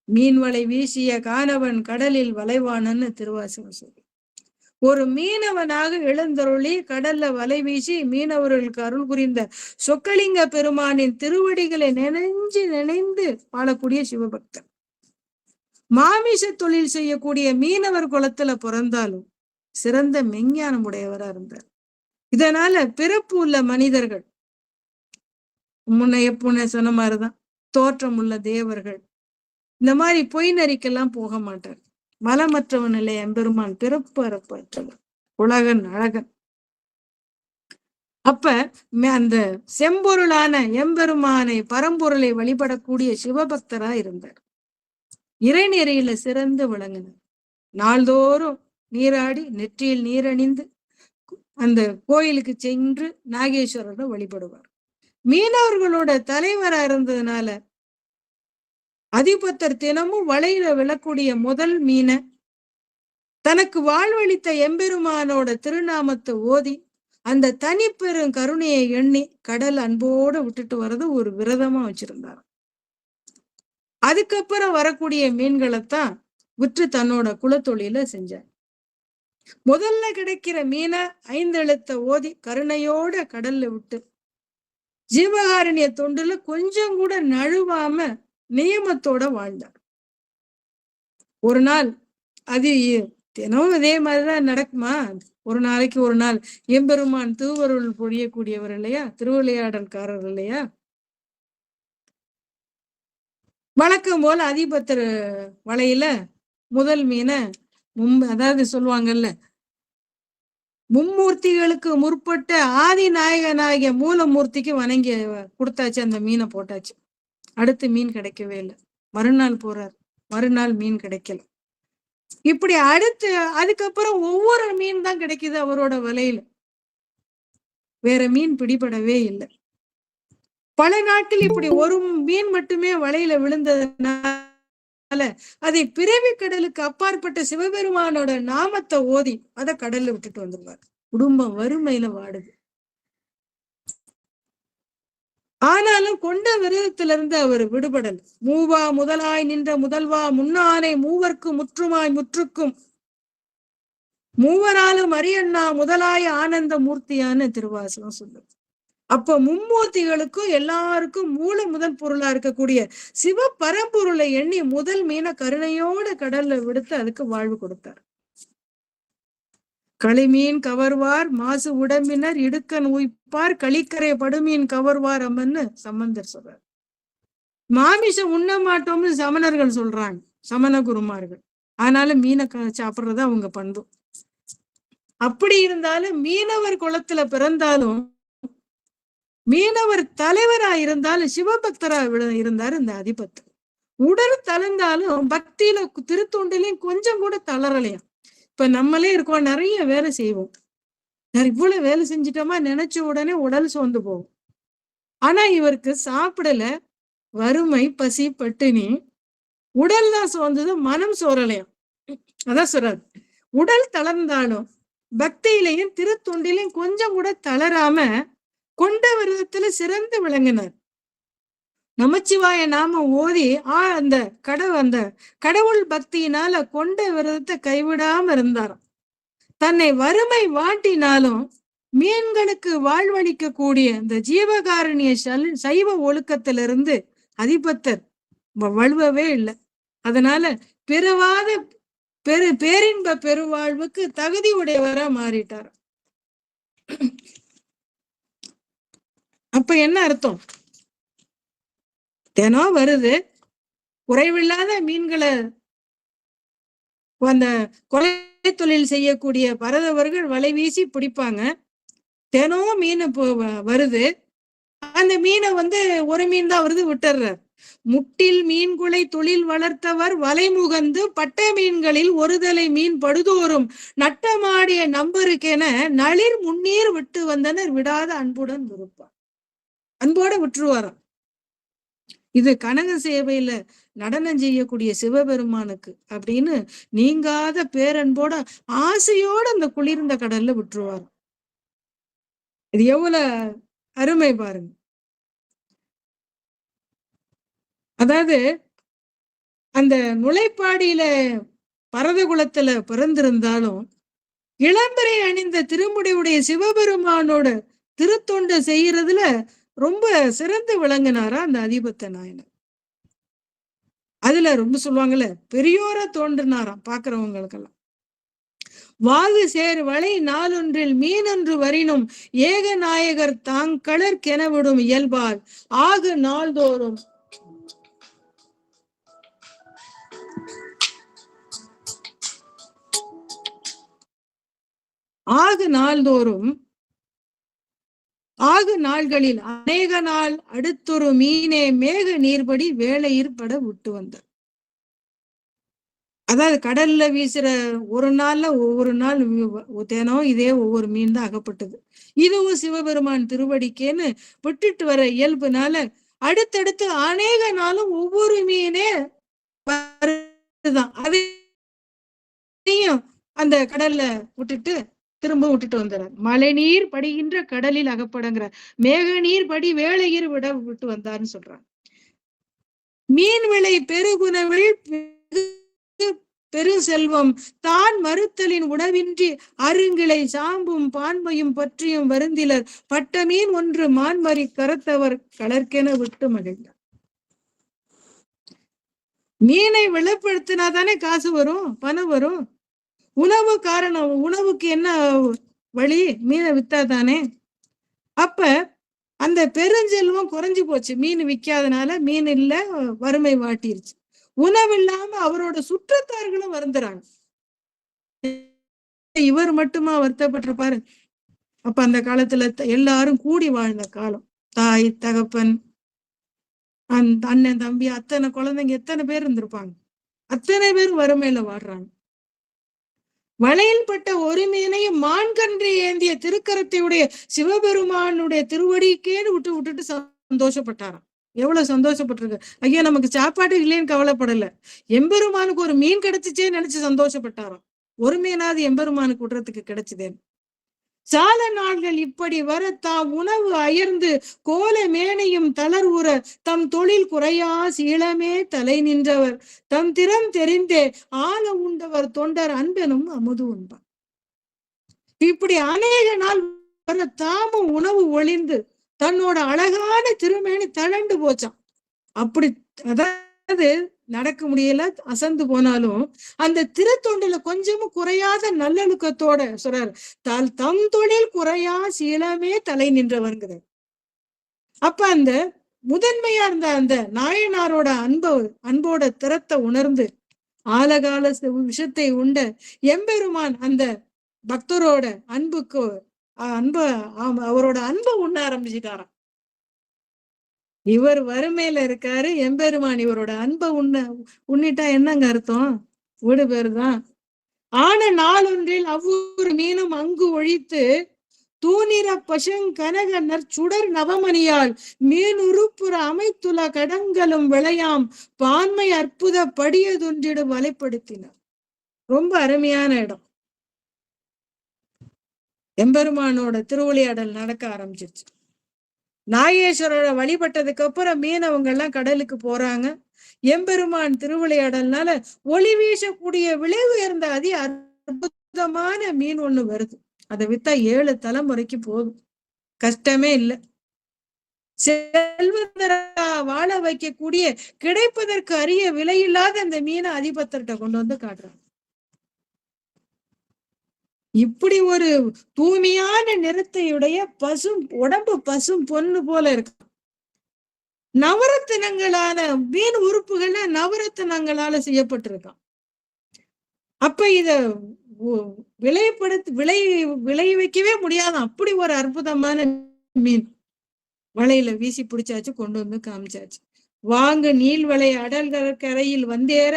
மீன்வலை வீசிய காணவன் கடலில் வளைவானன்னு திருவாசகம் சொல்லி ஒரு மீனவனாக எழுந்தருளி கடல்ல வலை வீசி மீனவர்களுக்கு அருள் புரிந்த சொக்கலிங்க பெருமானின் திருவடிகளை நினைந்து வாழக்கூடிய சிவபக்தர். மாமிச தொழில் செய்யக்கூடிய மீனவர் குலத்துல பிறந்தாலும் சிறந்த மெஞ்ஞானம் உடையவரா இருந்தார். இதனால பிறப்பு உள்ள மனிதர்கள் முன்ன சொன்ன மாதிரிதான் தோற்றம் உள்ள தேவர்கள் இந்த மாதிரி பொய் நரிக்கெல்லாம் போக மாட்டார். மலமற்றவன் இல்லை எம்பெருமான், பிறப்பு அறப்பற்றவன், உலகன் அழகன். அப்ப அந்த செம்பொருளான எம்பெருமானை பரம்பொருளை வழிபடக்கூடிய சிவபக்தரா இருந்தார். இறைநெறியில சிறந்து விளங்கினார். நாள்தோறும் நீராடி நெற்றியில் நீரணிந்து அந்த கோயிலுக்கு சென்று நாகேஸ்வரரை வழிபடுவார். மீனவர்களோட தலைவரா இருந்ததுனால அதிபத்தர் தினமும் வலையில விழக்கூடிய முதல் மீனை தனக்கு வாழ்வழித்த எம்பெருமானோட திருநாமத்தை ஓதி அந்த தனிப்பெரும் கருணையை எண்ணி கடல் அன்போட விட்டுட்டு வர்றது ஒரு விரதமா வச்சிருந்தார். அதுக்கப்புறம் வரக்கூடிய மீன்களைத்தான் விற்று தன்னோட குலத்தொழில செஞ்சார். முதல்ல கிடைக்கிற மீனை 5 எழுத்த ஓதி கருணையோட கடல்ல விட்டு ஜீவகாரண்ய தொண்டுல கொஞ்சம் கூட நழுவாம நியமத்தோட வாழ்ந்தார். ஒரு நாள் அது தினமும் இதே மாதிரிதான் நடக்குமா? ஒரு நாளைக்கு ஒரு நாள் எம்பெருமான் திருவருள் பொழியக்கூடியவர் இல்லையா, திருவிளையாடல்காரர் இல்லையா. வழக்கம் போல அதிபத்தர் வலையில முதல் மீனை அதாவது சொல்லுவாங்கல்ல, மும்மூர்த்திகளுக்கு முற்பட்ட ஆதி நாயகனாகிய மூலமூர்த்திக்கு வணங்கி கொடுத்தாச்சு. அந்த மீனை போட்டாச்சு. அடுத்து மீன் கிடைக்கவே இல்லை. மறுநாள் போறார், மறுநாள் மீன் கிடைக்கல. இப்படி அடுத்து அதுக்கப்புறம் ஒவ்வொரு மீன் தான் கிடைக்குது அவரோட வலையில. வேற மீன் பிடிபடவே இல்லை. பல நாட்கள் இப்படி ஒரு மீன் மட்டுமே வலையில விழுந்ததுனால அதை பிறவி கடலுக்கு அப்பாற்பட்ட சிவபெருமானோட நாமத்தை ஓதி அதை கடல்ல விட்டுட்டு வந்துருவார். குடும்பம் வறுமையில வாடுது. ஆனாலும் கொண்ட விரதத்திலிருந்து அவர் விடுபடல். மூவா முதலாய் நின்ற முதல்வா முன்னானை மூவர்க்கு முற்றுமாய் முற்றுக்கும் மூவராலும் அரியண்ணா முதலாய ஆனந்த மூர்த்தியான திருவாசகம் சொல்லுது. அப்ப மும்மூர்த்திகளுக்கும் எல்லாருக்கும் மூல முதல் பொருளா இருக்கக்கூடிய சிவ பரம்பொருளை எண்ணி முதல் மீனை கருணையோட கடல்ல விடுத்து அதுக்கு வாழ்வு கொடுத்தார். களிமீன் கவர்வார் மாசு உடம்பினர் இடுக்கன் உய்ப்பார் களிக்கரை படுமீன் கவர்வார் அம்மன்னு சம்பந்தர் சொல்றார். மாமிசம் உண்ண மாட்டோம்னு சமணர்கள் சொல்றாங்க, சமண குருமார்கள். ஆனாலும் மீனை சாப்பிடுறதா அவங்க பண்பு. அப்படி இருந்தாலும் மீனவர் குலத்துல பிறந்தாலும் மீனவர் தலைவரா இருந்தாலும் சிவபக்தரா இருந்தாரு இந்த அதிபத்தர். உடல் தளர்ந்தாலும் பக்தியில திருத்தொண்டிலையும் கொஞ்சம் கூட தளரலையாம். இப்ப நம்மளே இருக்கோம், நிறைய வேலை செய்வோம், இவ்வளவு வேலை செஞ்சிட்டோமா நினைச்ச உடனே உடல் சோர்ந்து போகும். ஆனா இவருக்கு சாப்பிடல, வறுமை பசி பட்டினி, உடல் தான் சோர்ந்தது, மனம் சோரலையாம். அதான் சொல்றாரு, உடல் தளர்ந்தாலும் பக்தியிலையும் திருத்தொண்டிலையும் கொஞ்சம் கூட தளராம கொண்ட விரதத்துல சிறந்து விளங்கினார். நமச்சிவாய நாம ஓதி அந்த அந்த கடவுள் பக்தியினால கொண்ட விரதத்தை கைவிடாம இருந்தாராம். தன்னை வறுமை வாட்டினாலும் மீன்களுக்கு வாழ்வளிக்க கூடிய இந்த ஜீவகாரணிய சைவ ஒழுக்கத்திலிருந்து அதிபத்தர் வலுவவே இல்லை. அதனால பிறவாத பேரின்ப பெருவாழ்வுக்கு தகுதி உடையவரா மாறிட்டார். அப்ப என்ன அர்த்தம்? தினம் வருது, குறைவில்லாத மீன்களை அந்த கொலை தொழில் செய்யக்கூடிய பரதவர்கள் வலை வீசி பிடிப்பாங்க. தினம் மீன் வருது, அந்த மீனை ஒரு மீன் தான் வருது, விட்டுறார். முட்டில் மீன்குலை தொழில் வளர்த்தவர் வலை முகந்து பட்ட மீன்களில் ஒருதலை மீன் படுதோறும் நட்டமாடிய நம்பருக்கென நளிர் முன்னீர் விட்டு வந்தனர் விடாத அன்புடன் விருப்பார். அன்போட விட்டுருவாராம். இது கனக சேவையில நடனம் செய்யக்கூடிய சிவபெருமானுக்கு அப்படின்னு நீங்காத பேரன்போட ஆசையோட அந்த குளிர்ந்த கடல்ல விட்டுருவார். இது எவ்வளவு அருமை பாருங்க. அதாவது அந்த நுழைப்பாடியில பரதகுலத்துல பிறந்திருந்தாலும் இளம்பரை அணிந்த திருமுடியுடைய சிவபெருமானோட திருத்தொண்டை செய்யறதுல ரொம்ப சிறந்து விளங்கினாரா அந்த அதிபத்த நாயனர். அதுல ரொம்ப சொல்லுவாங்கல்ல, பெரியோர தோன்றினாராம் பாக்குறவங்களுக்கெல்லாம். வாகு சேர் வளை நாளொன்றில் மீனொன்று வரினும் ஏக நாயகர் தாங்களர் கெனவிடும் இயல்பால் ஆகு நாள்தோறும் ஆகு நாள்களில் அநேக நாள் அடுத்தொரு மீனே மேக நீர்படி வேலையிற் பட விட்டு வந்தார். அதாவது கடல்ல வீசுற ஒரு நாள்ல ஒவ்வொரு நாள் தினம் இதே ஒவ்வொரு மீன் தான் அகப்பட்டது. இதுவும் சிவபெருமான் திருவடிக்கேன்னு விட்டுட்டு வர இயல்புனால அடுத்தடுத்து அநேக நாளும் ஒவ்வொரு மீனே வருதான். அதையும் அந்த கடல்ல விட்டுட்டு திரும்ப விட்டுட்டு வந்துறார். மழை நீர் படுகின்ற கடலில் அகப்படுங்கிற மேக நீர் படி வேலையிர் விட்டு வந்தார்னு சொல்றாங்க. மீன் விளை பெருகுணவில் பெரு செல்வம் தான் மறுத்தலின் உணவின்றி அருங்கிளை சாம்பும் பான்மையும் பற்றியும் வருந்திலர் பட்ட மீன் ஒன்று மான்மறி கரத்தவர் கலர்க்கென விட்டு மகிழ்ந்தார். மீனை வெளிப்படுத்தினாதானே காசு வரும், பணம் வரும். உணவு காரணம், உணவுக்கு என்ன வழி? மீனை வித்தாதானே. அப்ப அந்த பெருஞ்செல்வம் குறைஞ்சு போச்சு. மீன் விற்காதனால மீன் இல்ல, வறுமை வாட்டிருச்சு. உணவு இல்லாம அவரோட சுற்றத்தார்களும் வருந்துறாங்க. இவர் மட்டுமா வருத்தப்பட்டிருப்பாரு? அப்ப அந்த காலத்துல எல்லாரும் கூடி வாழ்ந்த காலம். தாய் தகப்பன், அண்ணன் தம்பி, அத்தனை குழந்தைங்க எத்தனை பேர் இருந்திருப்பாங்க. அத்தனை பேர் வறுமையில வாடுறாங்க. வளையில் பட்ட ஒரு மீனையும் மான்கன்று ஏந்திய திருக்கரத்தையுடைய சிவபெருமானுடைய திருவடிக்கேன்னு விட்டுட்டு சந்தோஷப்பட்டாராம். எவ்வளவு சந்தோஷப்பட்டிருக்கு. ஐயா நமக்கு சாப்பாடு இல்லைன்னு கவலைப்படல, எம்பெருமானுக்கு ஒரு மீன் கிடைச்சிச்சேன்னு நினைச்சு சந்தோஷப்பட்டாராம். ஒரு மீனாவது எம்பெருமானுக்கு விடுறதுக்கு கிடைச்சதேன்னு. சால நாள்கள் இப்படி வர தாம் உணவு அயர்ந்து கோல மேனையும் தளர்வுற தம் தொழில் குறையா சீளமே தலை நின்றவர் தம் திறம் தெரிந்தே ஆள உண்டவர் தொண்டர் அன்பெனும் அமுது உண்பார். இப்படி அநேக நாள் வர தாமும் உணவு ஒளிந்து தன்னோட அழகான திருமேனி தளண்டு போச்சான். அப்படி அதாவது நடக்க முடியல, அசந்து போனாலும் அந்த திருத்தொண்டுல கொஞ்சமும் குறையாத நல்லொழுக்கத்தோட சொல்றாரு, தம் தொழில் குறையா சீலமே தலை நின்றவர்ங்கிறார். அப்ப அந்த முதன்மையா இருந்த அந்த நாயனாரோட அன்போட திறத்தை உணர்ந்து ஆலகால விஷத்தை உண்ட எம்பெருமான் அந்த பக்தரோட அன்புக்கு அவரோட அன்பை உண்ண ஆரம்பிச்சுட்டாராம். இவர் வறுமையில இருக்காரு, எம்பெருமான் இவரோட அன்பை உண்ணிட்டா என்னங்க அர்த்தம்? வீடு பேருதான். ஆன நாளொன்றில் அவ்வொரு மீனும் அங்கு ஒழித்து தூணிர பசுங்கனக நற்சுடர் நவமணியால் மீன் உருப்புற அமைத்துள்ள கடங்களும் விளையாம் பான்மை அற்புத படியதொன்றிடு வலைப்படுத்தினார். ரொம்ப அருமையான இடம். எம்பெருமானோட திருவிளையாடல் நடக்க ஆரம்பிச்சிருச்சு. நாகேஸ்வரரை வழிபட்டதுக்கு அப்புறம் மீனவங்க எல்லாம் கடலுக்கு போறாங்க. எம்பெருமான் திருவிளையாடல்னால ஒளி வீசக்கூடிய விலை உயர்ந்த அற்புதமான மீன் ஒண்ணு வருது. அதை வித்தா 7 தலைமுறைக்கு போதும், கஷ்டமே இல்லை. செல்வந்தரா வாழ வைக்கக்கூடிய கிடைப்பதற்கு அரிய விலையில்லாத அந்த மீனை அதிபத்தர்கிட்ட கொண்டு வந்து காட்டுறாங்க. இப்படி ஒரு தூய்மையான நிறத்தையுடைய உடம்பு பசும் பொண்ணு போல இருக்கு. நவரத்தினங்களால மீன் உறுப்புகள்ல நவரத்தினங்களால செய்யப்பட்டிருக்கான். அப்ப இத விளை வைக்கவே முடியாது. அப்படி ஒரு அற்புதமான மீன் வலையில வீசி பிடிச்சாச்சு, கொண்டு வந்து காமிச்சாச்சு. வாங்கு நீள்வளை அடல்கரையில் வந்தேற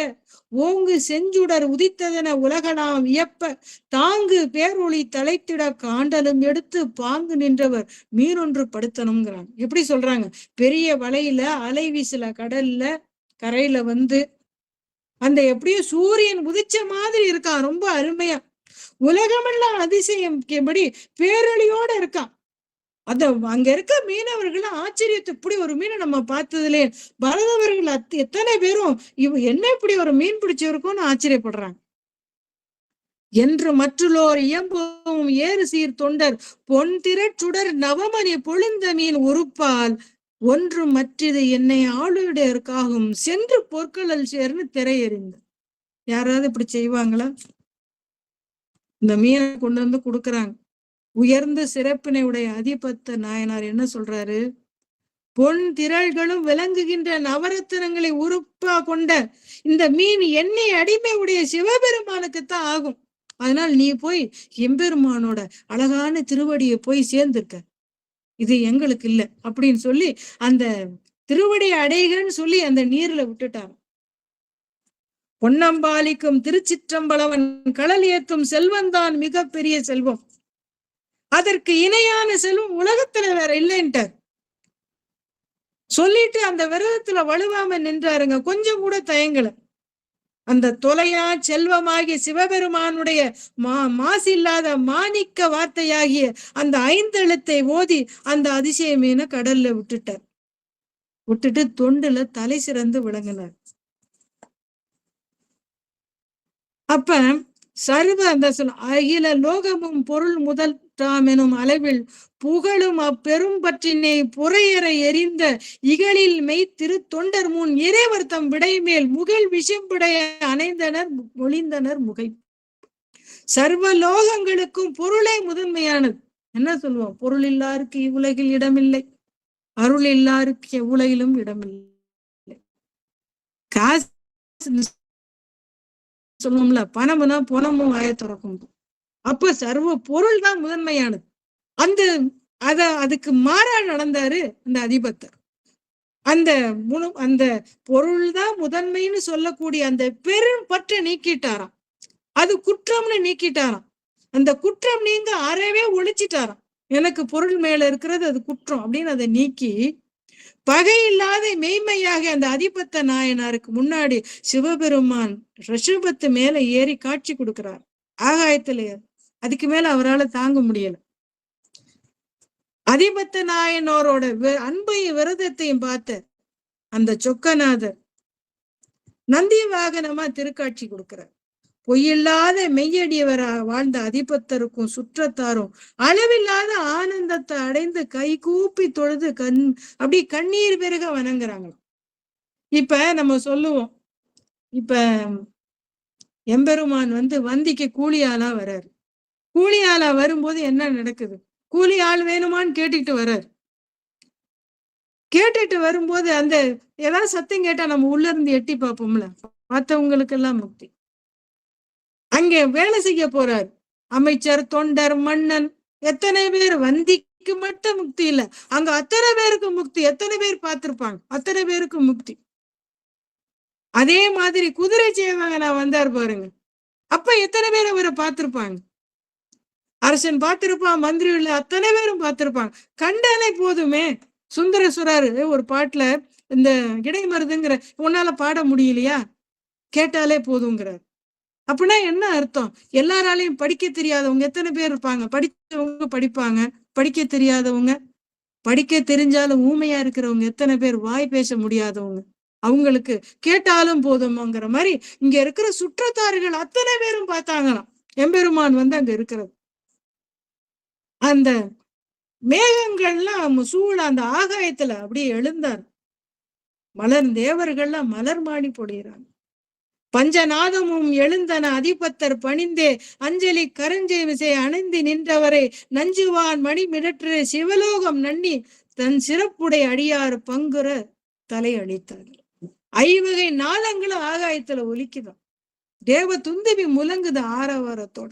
ஓங்கு செஞ்சுடர் உதித்ததென உலகலாம் வியப்ப தாங்கு பேரொளி தலைத்திட காண்டலும் எடுத்து பாங்கு நின்றவர் மீனொன்று படுத்தணுங்கிறாங்க. எப்படி சொல்றாங்க? பெரிய வலையில அலை வீசல கடல்ல கரையில வந்து அந்த எப்படியும் சூரியன் உதிச்ச மாதிரி இருக்கான், ரொம்ப அருமையா. உலகமெல்லாம் அதிசயம் பேரொளியோட இருக்கான். அங்க இருக்க மீனவர்கள் ஆச்சரியத்தை, இப்படி ஒரு மீனை நம்ம பார்த்ததுலே பரதவர்கள் எத்தனை பேரும் என்ன இப்படி ஒரு மீன் பிடிச்சிருக்கோம்னு ஆச்சரியப்படுறாங்க. என்று மற்றுள்ளோர் இயம்பும் ஏறு சீர் தொண்டர் பொன் திரச்சுடர் நவமணி பொழிந்த மீன் உறுப்பால் ஒன்று மற்றது என்னை ஆளுடையற்காகும் சென்று பொற்களல் சேர்ந்து திரையறிந்து. யாராவது இப்படி செய்வாங்களா? இந்த மீனை கொண்டு வந்து கொடுக்குறாங்க. உயர்ந்த சிறப்பினை உடைய அதிபத்த நாயனார் என்ன சொல்றாரு? பொன் திரள்களும் விளங்குகின்ற நவரத்தினங்களை உறுப்பா கொண்ட இந்த மீன் எண்ணெய் அடிமை உடைய சிவபெருமானுக்குத்தான் ஆகும். அதனால் நீ போய் எம்பெருமானோட அழகான திருவடியை போய் சேர்ந்திருக்க, இது எங்களுக்கு இல்லை அப்படின்னு சொல்லி அந்த திருவடியை அடைகிறன்னு சொல்லி அந்த நீர்ல விட்டுட்டாங்க. பொன்னம்பாலிக்கும் திருச்சிற்றம்பலவன் கடல் ஏத்தும் செல்வந்தான் மிக பெரிய செல்வம், அதற்கு இணையான செல்வம் உலகத்துல வேற இல்லைன்ட்டார். சொல்லிட்டு அந்த விரதத்துல வலுவாம நின்றாருங்க, கொஞ்சம் கூட தயங்கல. அந்த தொலையா செல்வமாகிய சிவபெருமானுடைய மாசு இல்லாத மாணிக்க வார்த்தையாகிய அந்த 5 எழுத்தை ஓதி அந்த அதிசயமீன கடல்ல விட்டுட்டார். விட்டுட்டு தொண்டுல தலை சிறந்து விளங்கினார். அப்ப சர்வ அந்த அகில லோகமும் பொருள் முதல் தாம் எனும் அளவில் புகழும் அப்பெரும் பற்றினை புறையற எரிந்த இகழில் மெய் திரு தொண்டர் முன் இறைவர் தம் விடைமேல் முகில் விஷம்புடைய அணைந்தனர் மொழிந்தனர் முகை. சர்வ லோகங்களுக்கும் பொருளே முதன்மையானது. என்ன சொல்லுவோம்? பொருள் இல்லாருக்கு இவ்வுலகில் இடமில்லை, அருள் இல்லாருக்கு எவ்வுலகிலும் இடமில்லை. காசு சொல்லுவோம்ல, பணம்னா பணமும் வாய திறக்கும். அப்ப சர்வ பொருள் தான் முதன்மையானது. அதுக்கு மாறா நடந்தாரு அந்த அதிபத்தர். அந்த பொருள் தான் முதன்மைன்னு சொல்லக்கூடிய அந்த பெரும் பற்றை நீக்கிட்டாராம். அது குற்றம்னு நீக்கிட்டாராம். அந்த குற்றம் நீங்க அறவே ஒழிச்சிட்டாராம். எனக்கு பொருள் மேல இருக்கிறது அது குற்றம் அப்படின்னு அதை நீக்கி பகை இல்லாத மெய்மையாக அந்த அதிபத்த நாயனாருக்கு முன்னாடி சிவபெருமான் ரிஷபத்து மேல ஏறி காட்சி கொடுக்கிறார் ஆகாயத்துல. அதுக்கு மேல அவரால் தாங்க முடியல. அதிபத்த நாயனோரோட அன்பையும் விரதத்தையும் பார்த்த அந்த சொக்கநாதர் நந்தி வாகனமா திருக்காட்சி கொடுக்கிறார். பொய்யில்லாத மெய்யடியவரா வாழ்ந்த அதிபத்தருக்கும் சுற்றத்தாரும் அளவில்லாத ஆனந்தத்தை அடைந்து கை கூப்பி தொழுது அப்படி கண்ணீர் பெருக வணங்குறாங்க. இப்ப நம்ம சொல்லுவோம், இப்ப எம்பெருமான் வந்திக்கு கூலி ஆளா வர்றாரு. கூலி ஆளா வரும்போது என்ன நடக்குது? கூலி ஆள் வேணுமான்னு கேட்டுக்கிட்டு வர்றாரு. கேட்டுட்டு வரும்போது அந்த ஏதாவது சத்தம் கேட்டா நம்ம உள்ள இருந்து எட்டி பார்ப்போம்ல, பார்த்தவங்களுக்கு எல்லாம் முக்தி. அங்கே வேலை செய்ய போறார் அமைச்சர், தொண்டர், மன்னன், எத்தனை பேர். வந்திக்கு மட்டும் முக்தி இல்ல, அங்க அத்தனை பேருக்கு முக்தி. எத்தனை பேர் பார்த்திருப்பாங்க? அத்தனை பேருக்கு முக்தி. அதே மாதிரி குதிரை சேவகனா வந்தார் பாருங்க, அப்ப எத்தனை பேர் அவரை பார்த்திருப்பாங்க? அரசன் பார்த்திருப்பான், மந்திரிகள் அத்தனை பேரும் பார்த்திருப்பாங்க. கண்டாலே போதுமே. சுந்தரேஸ்வரர் ஒரு பாட்டுல இந்த இடைமருதுங்கிற உன்னால பாட முடியலையா, கேட்டாலே போதுங்கிறார். அப்படின்னா என்ன அர்த்தம்? எல்லாராலையும் படிக்க தெரியாதவங்க எத்தனை பேர் இருப்பாங்க? படித்தவங்க படிப்பாங்க, படிக்க தெரியாதவங்க படிக்க தெரிஞ்சாலும் ஊமையா இருக்கிறவங்க எத்தனை பேர், வாய் பேச முடியாதவங்க, அவங்களுக்கு கேட்டாலும் போதும்ங்கிற மாதிரி இங்க இருக்கிற சுற்றத்தார்கள் அத்தனை பேரும் பார்த்தாங்களாம் எம்பெருமான் அங்க இருக்கிறது. அந்த மேகங்கள்லாம் சூழ அந்த ஆகாயத்துல அப்படியே எழுந்தார். மலர் தேவர்கள்லாம் மலர் மாடி பொழிகிறாங்க. பஞ்சநாதமும் எழுந்தன அதிபத்தர் பணிந்தே அஞ்சலி கரஞ்சை விசை அணிந்து நின்றவரை நஞ்சுவான் மணி மிடற்று சிவலோகம் நன்னி தன் சிறப்புடைய அடியார் பங்குற தலை அளித்தார். ஐவகை நாளங்களும் ஆகாயத்துல ஒலிக்குதான். தேவ துந்துவி முழங்குது ஆரவாரத்தோட.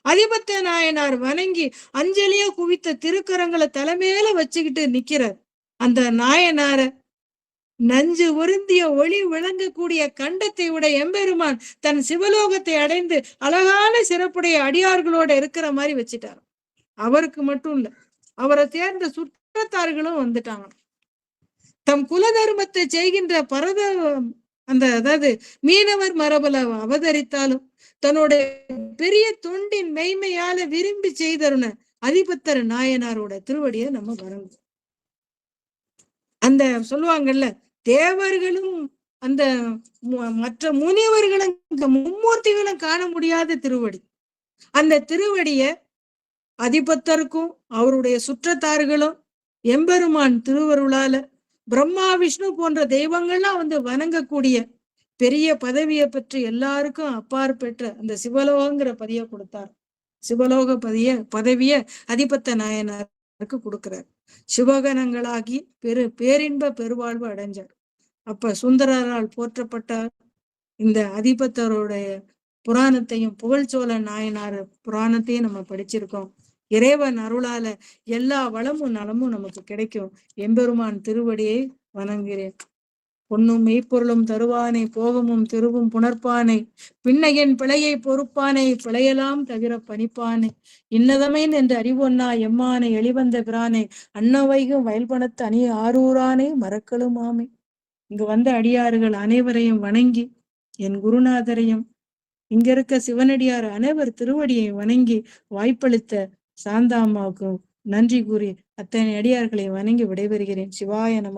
அதிபத்த நாயனார் வணங்கி அஞ்சலியா குவித்த திருக்கரங்களை தலைமையில வச்சுக்கிட்டு நிக்கிறார். அந்த நாயனார நஞ்சு ஒருந்திய ஒளி விளங்கக்கூடிய கண்டத்தை விட எம்பெருமான் தன் சிவலோகத்தை அடைந்து அழகான சிறப்புடைய அடியார்களோட இருக்கிற மாதிரி வச்சுட்டார். அவருக்கு மட்டும் இல்ல, அவரை சேர்ந்த சுற்றத்தார்களும் வந்துட்டாங்க. தம் குல தர்மத்தை செய்கின்ற பரத அதாவது மீனவர் மரபுல அவதரித்தாலும் தன்னோட பெரிய தொண்டின் மெய்மையால விரும்பி செய்தருன அதிபத்தர் நாயனாரோட திருவடியை நம்ம வணங்குவோம். அந்த சொல்லுவாங்கல்ல, தேவர்களும் அந்த மற்ற முனிவர்களும் மும்மூர்த்திகளும் காண முடியாத திருவடி. அந்த திருவடிய அதிபத்தருக்கும் அவருடைய சுற்றத்தார்களும் எம்பெருமான் திருவருளால பிரம்மா விஷ்ணு போன்ற தெய்வங்கள்லாம் வணங்கக்கூடிய பெரிய பதவியை பற்றி எல்லாருக்கும் அப்பாறு பெற்ற அந்த சிவலோகங்கிற பதிய கொடுத்தார். சிவலோக பதவிய அதிபத்த நாயனாருக்கு கொடுக்கிறார். சிவகணங்களாகி பேரின்ப பெருவாழ்வு அடைஞ்சார். அப்ப சுந்தரரால் போற்றப்பட்டார். இந்த அதிபத்தருடைய புராணத்தையும் புகழ்ச்சோழ நாயனார் புராணத்தையும் நம்ம படிச்சிருக்கோம். இறைவன் அருளால எல்லா வளமும் நலமும் நமக்கு கிடைக்கும். எம்பெருமான் திருவடியை வணங்குகிறேன். பொன்னும் மெய்ப்பொருளும் தருவானை, போகமும் திருவும் புணர்ப்பானை, பின்னையன் பிழையை பொறுப்பானை, பிழையலாம் தவிர பணிப்பானை, இன்னதமேன் என்று அறிவொன்னா எம்மானை எளிவந்த பிரானை, அன்னவைகும் வயல்பணத்து அணி ஆரூரானை மறக்கலும் ஆமை. இங்கு வந்த அடியார்கள் அனைவரையும் வணங்கி என் குருநாதரையும் இங்க இருக்க சிவனடியார் அனைவர் திருவடியை வணங்கி வாய்ப்பளித்த சாந்தாம்மாவுக்கும் நன்றி கூறி அத்தனை அடியார்களை வணங்கி விடைபெறுகிறேன். சிவாய நம.